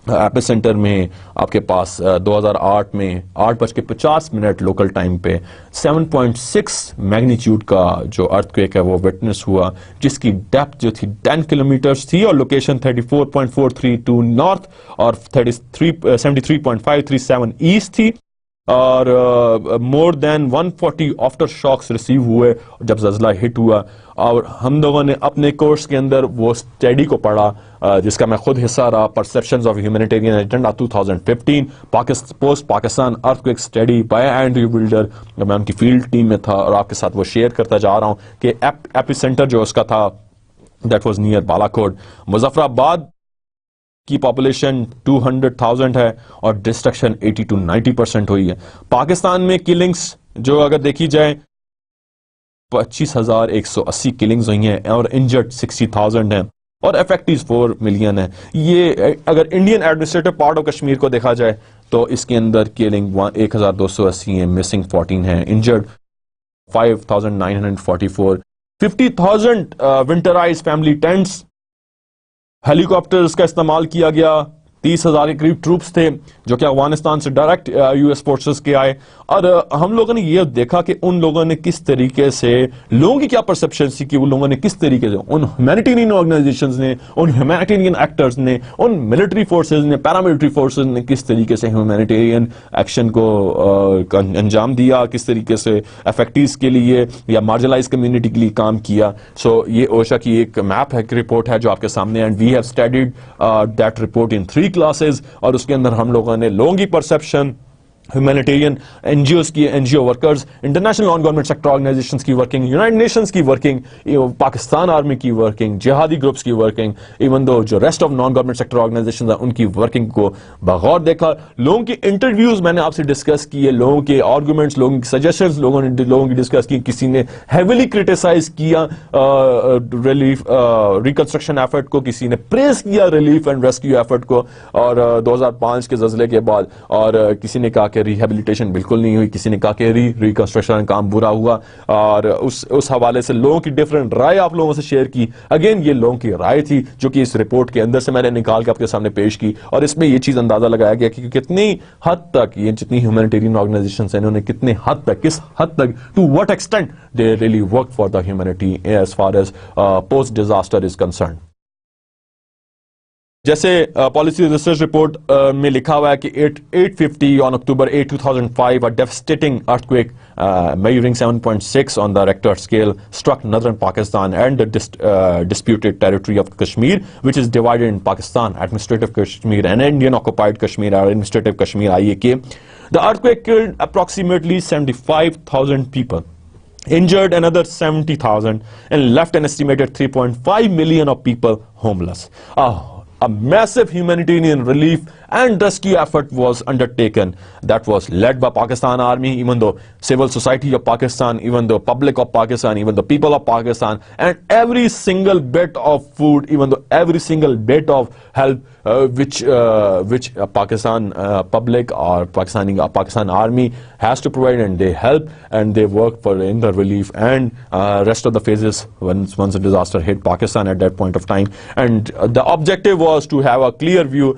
ایپی سینٹر میں آپ کے پاس 2008 میں 8:50 لوکل ٹائم پہ 7.6 میگنیچیوڈ کا جو ارتھکویک ہے وہ وٹنس ہوا، جس کی ڈیپتھ جو تھی 10 کلومیٹرز تھی اور لوکیشن 34.432 نارتھ اور 73.537 ایسٹ تھی، اور مور دین 140 آفٹر شاکس ریسیو ہوئے جب زلزلہ ہٹ ہوا. اور ہم لوگوں نے اپنے کورس کے اندر وہ اسٹڈی کو پڑھا جس کا میں خود حصہ رہا، perceptions of humanitarian agenda 2015 post Pakistan earthquake study by Andrew builder. میں ان کی فیلڈ ٹیم میں تھا اور آپ کے ساتھ وہ شیئر کرتا جا رہا ہوں کہ ایپی سینٹر جو اس کا تھا that was near Balakot. Muzaffar آباد کی پاپولیشن 200,000 ہے اور ڈسٹرکشن 80 to 90% ہوئی ہے. پاکستان میں کلنگز جو اگر دیکھی جائے 25,180 کلنگز ہوئی ہیں اور انجرڈ 60,000 ہیں اور افیکٹیز 4 ملین ہیں. یہ اگر Indian administrative part of Kashmir کو دیکھا جائے تو اس کے اندر کلنگ 1,280 ہیں، مسنگ 14 ہیں، انجرڈ 5,944. 50,000 ونٹرائز فیملی ٹینٹس، ہیلی کاپٹرز کا استعمال کیا گیا، 30,000 کے قریب ٹروپس تھے جو کہ افغانستان سے ڈائریکٹ US فورسز کے آئے. اور ہم لوگوں نے یہ دیکھا کہ ان لوگوں نے کس طریقے سے، لوگوں کی کیا پرسپشن تھی کہ ان لوگوں نے کس طریقے سے، ان ہیومینیٹیرین آرگنائزیشنز نے، ان ہیومینیٹیرین ایکٹرز نے، ان ملٹری فورسز نے، پیراملٹری فورسز نے کس طریقے سے ہیومینیٹیرین ایکشن کو انجام دیا، کس طریقے سے افیکٹیز کے لیے یا مارجنلائز کمیونٹی کے لیے کام کیا. سو یہ اوشا کی ایک میپ ہے، ایک رپورٹ ہے جو آپ کے سامنے، and we have studied that report in 3 classes, اور اس کے اندر ہم لوگوں نے لوگوں کی پرسپشن، ہیومینیٹیرین NGOs کی، NGO workers, international non government sector organisations کی ورکنگ، یونائٹڈ نیشنز کی ورکنگ، پاکستان آرمی کی ورکنگ، جہادی گروپس کی ورکنگ، ایون دو جو rest of non government sector organisations ہیں ان کی ورکنگ کو بغور دیکھا. لوگوں کی انٹرویوز میں نے آپ سے ڈسکس کیے، لوگوں کے آرگومنٹس، لوگوں کی سجیشنز لوگوں کی ڈسکس کی. کسی نے ہیویلی کرٹیسائز کیا ریلیف ریکنسٹرکشن ایفرٹ کو، کسی نے پریز کیا ریلیف اینڈ ریسکیو ایفرٹ کو اور 2005 کے زلزلے کے بعد، اور کسی نے کہا کہ ریہیبلیٹیشن بالکل نہیں ہوئی، کسی نے کہا کہ ریکنسٹرکشن کام برا ہوا. اور اس حوالے سے لوگوں کی ڈفرینٹ رائے آپ لوگوں سے شیئر کی. اگین یہ لوگوں کی رائے تھی جو کہ اس رپورٹ کے اندر سے میں نے نکال کے آپ کے سامنے پیش کی، اور اس میں یہ چیز اندازہ لگایا گیا کہ کتنی حد تک یہ جتنی ہیومینیٹیرین آرگنائزیشنز ہیں انہوں نے کتنے حد تک، کس حد تک، to what extent they really work for the humanity as far as post disaster is concerned. جیسے پالیسی ریسرچ رپورٹ میں لکھا ہوا ہے کہ 8:50 on October 8, 2005 a devastating earthquake measuring 7.6 on the Richter scale struck northern Pakistan and the disputed territory of Kashmir, which is divided in Pakistan administrative Kashmir and Indian occupied Kashmir or administrative Kashmir IAK. The earthquake killed approximately 75,000 people, injured another 70,000 and left an estimated 3.5 million of people homeless. A massive humanitarian relief and rescue effort was undertaken. That was led by Pakistan Army, even though civil society of Pakistan, even the public of Pakistan, even the people of Pakistan, and every single bit of food, even though every single bit of help which Pakistan public or Pakistan Army has to provide, and they help and they work for in the relief and rest of the phases once the disaster hit Pakistan at that point of time. And the objective was to have a clear view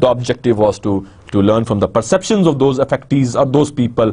The objective was to learn from the perceptions of those affectees or those people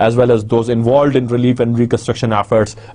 as well as those involved in relief and reconstruction efforts,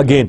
Again,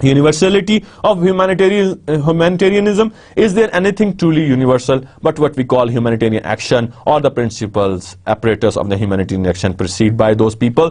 Universality of humanitarianism. Is there anything truly universal but what we call humanitarian action, or the principles apparatus of the humanitarian action preceded by those people?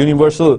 universal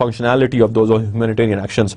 functionality of those humanitarian actions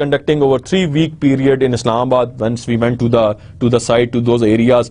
conducting over 3-week period in Islamabad once we went to the site, to those areas,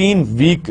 3 week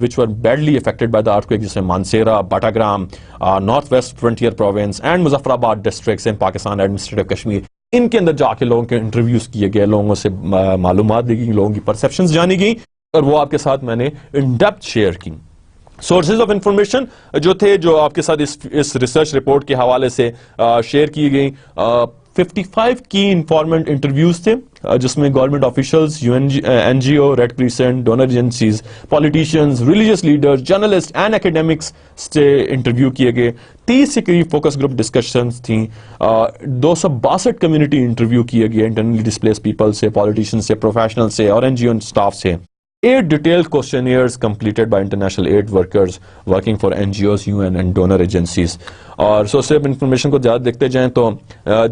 which were badly affected by the earthquake, جیسے Mansehra, Battagram, North West Frontier Province and Muzaffarabad districts in Pakistan administrative Kashmir. ان کے اندر جا کے لوگوں کے انٹرویوز کیے گئے, لوگوں سے معلومات دی گئی, لوگوں کی پرسیپشنز جانی گئی, اور وہ آپ کے ساتھ میں نے ان ڈیپتھ شیئر کی. سورسز آف انفارمیشن جو تھے, جو آپ کے ساتھ اس ریسرچ رپورٹ کے حوالے سے شیئر کی گئی, 55 کی انفارمنٹ انٹرویوز تھے, جس میں government officials, N G O, red crescent, donor agencies, politicians, religious leaders, journalist and academics سے انٹرویو کیے گئے. 30 سے قریب فوکس گروپ ڈسکشنز تھیں, 262 کمیونٹی انٹرویو کیے گئے, انٹرنلی ڈسپلیس پیپل سے, پالیٹیشین سے, پروفیشنل سے اور این جی او اسٹاف سے. 8 detailed questionnaires completed by international aid workers working for NGOs, UN and donor agencies. اور sources of information کو زیادہ دیکھتے جائیں تو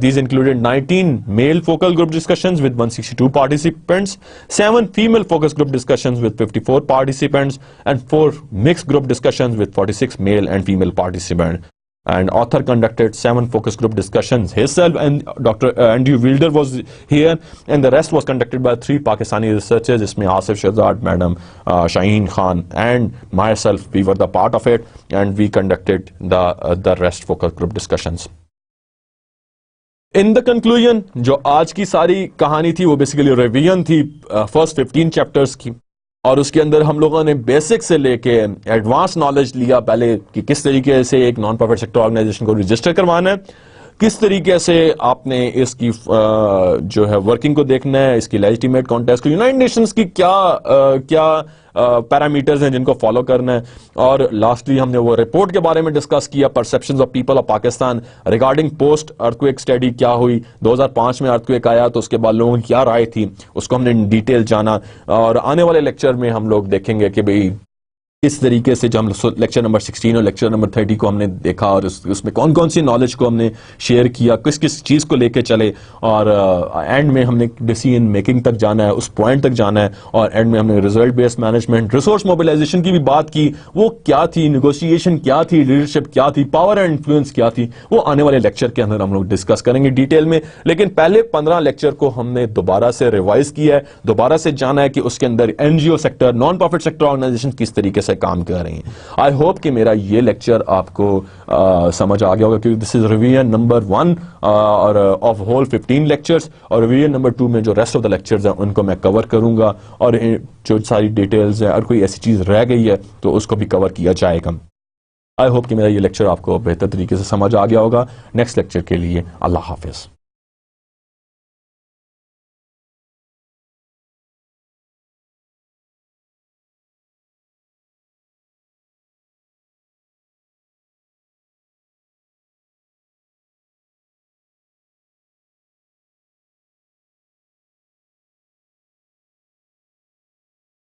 these included 19 male focal group discussions with 162 participants, 7 female focus group discussions with 54 participants, and 4 mixed group discussions with 46 male and female participants. And author conducted 7 focus group discussions himself, and Dr. Andrew Wilder was here, and the rest was conducted by 3 Pakistani researchers, isme Asif Shahzad, Madam Shaheen Khan, and myself. We were the part of it, and we conducted the rest focus group discussions. In the conclusion, جو آج کی ساری کہانی تھی وہ بیسیکلی ریویژن تھی فرسٹ 15 چیپٹرز کی, اور اس کے اندر ہم لوگوں نے بیسک سے لے کے ایڈوانس نالج لیا پہلے کہ کس طریقے سے ایک نان پروفٹ سیکٹر آرگنائزیشن کو رجسٹر کروانا ہے, کس طریقے سے آپ نے اس کی جو ہے ورکنگ کو دیکھنا ہے, اس کی لیجیٹیمیٹ کانٹیسٹ کو, یونائٹڈ نیشنز کی کیا پیرامیٹرز ہیں جن کو فالو کرنا ہے, اور لاسٹلی ہم نے وہ رپورٹ کے بارے میں ڈسکس کیا, perceptions of people of Pakistan regarding post earthquake study کیا ہوئی, 2005 میں ارتھکویک آیا تو اس کے بعد لوگوں کی کیا رائے تھی, اس کو ہم نے ان ڈیٹیل جانا. اور آنے والے لیکچر میں ہم لوگ دیکھیں گے کہ بھئی اس طریقے سے جو ہم لیکچر نمبر 16 اور لیکچر نمبر 30 کو ہم نے دیکھا, اور اس میں کون کون سی نالج کو ہم نے شیئر کیا, کس کس چیز کو لے کے چلے, اور اینڈ میں ہم نے ڈیسیژن میکنگ تک جانا ہے, اس پوائنٹ تک جانا ہے, اور اینڈ میں ہم نے result based management, resource mobilisation کی بھی بات کی, وہ کیا تھی, نیگوشیشن کیا تھی, لیڈرشپ کیا تھی, پاور اینڈ انفلوئنس کیا تھی, وہ آنے والے لیکچر کے اندر ہم لوگ ڈسکس کریں گے ڈیٹیل میں. لیکن پہلے 15 لیکچر کو ہم نے دوبارہ سے ریوائز کیا ہے, دوبارہ سے جانا ہے کہ اس کے اندر N G O sector, non profit sector organisation کس طریقے سے کام کر رہی ہیں. آئی ہوپ کہ میرا یہ لیکچر آپ کو سمجھ آ گیا ہوگا, کیونکہ دس از ریویژن نمبر 1 اور آف ہول 15 لیکچرز, اور ریویژن نمبر 2 میں جو ریسٹ آف دا لیکچرز ہیں ان کو میں کور کروں گا, اور جو ساری ڈیٹیلز ہیں, اور کوئی ایسی چیز رہ گئی ہے تو اس کو بھی کور کیا جائے گا. آئی ہوپ کہ میرا یہ لیکچر آپ کو بہتر طریقے سے سمجھ آ گیا ہوگا. نیکسٹ لیکچر کے لیے اللہ حافظ.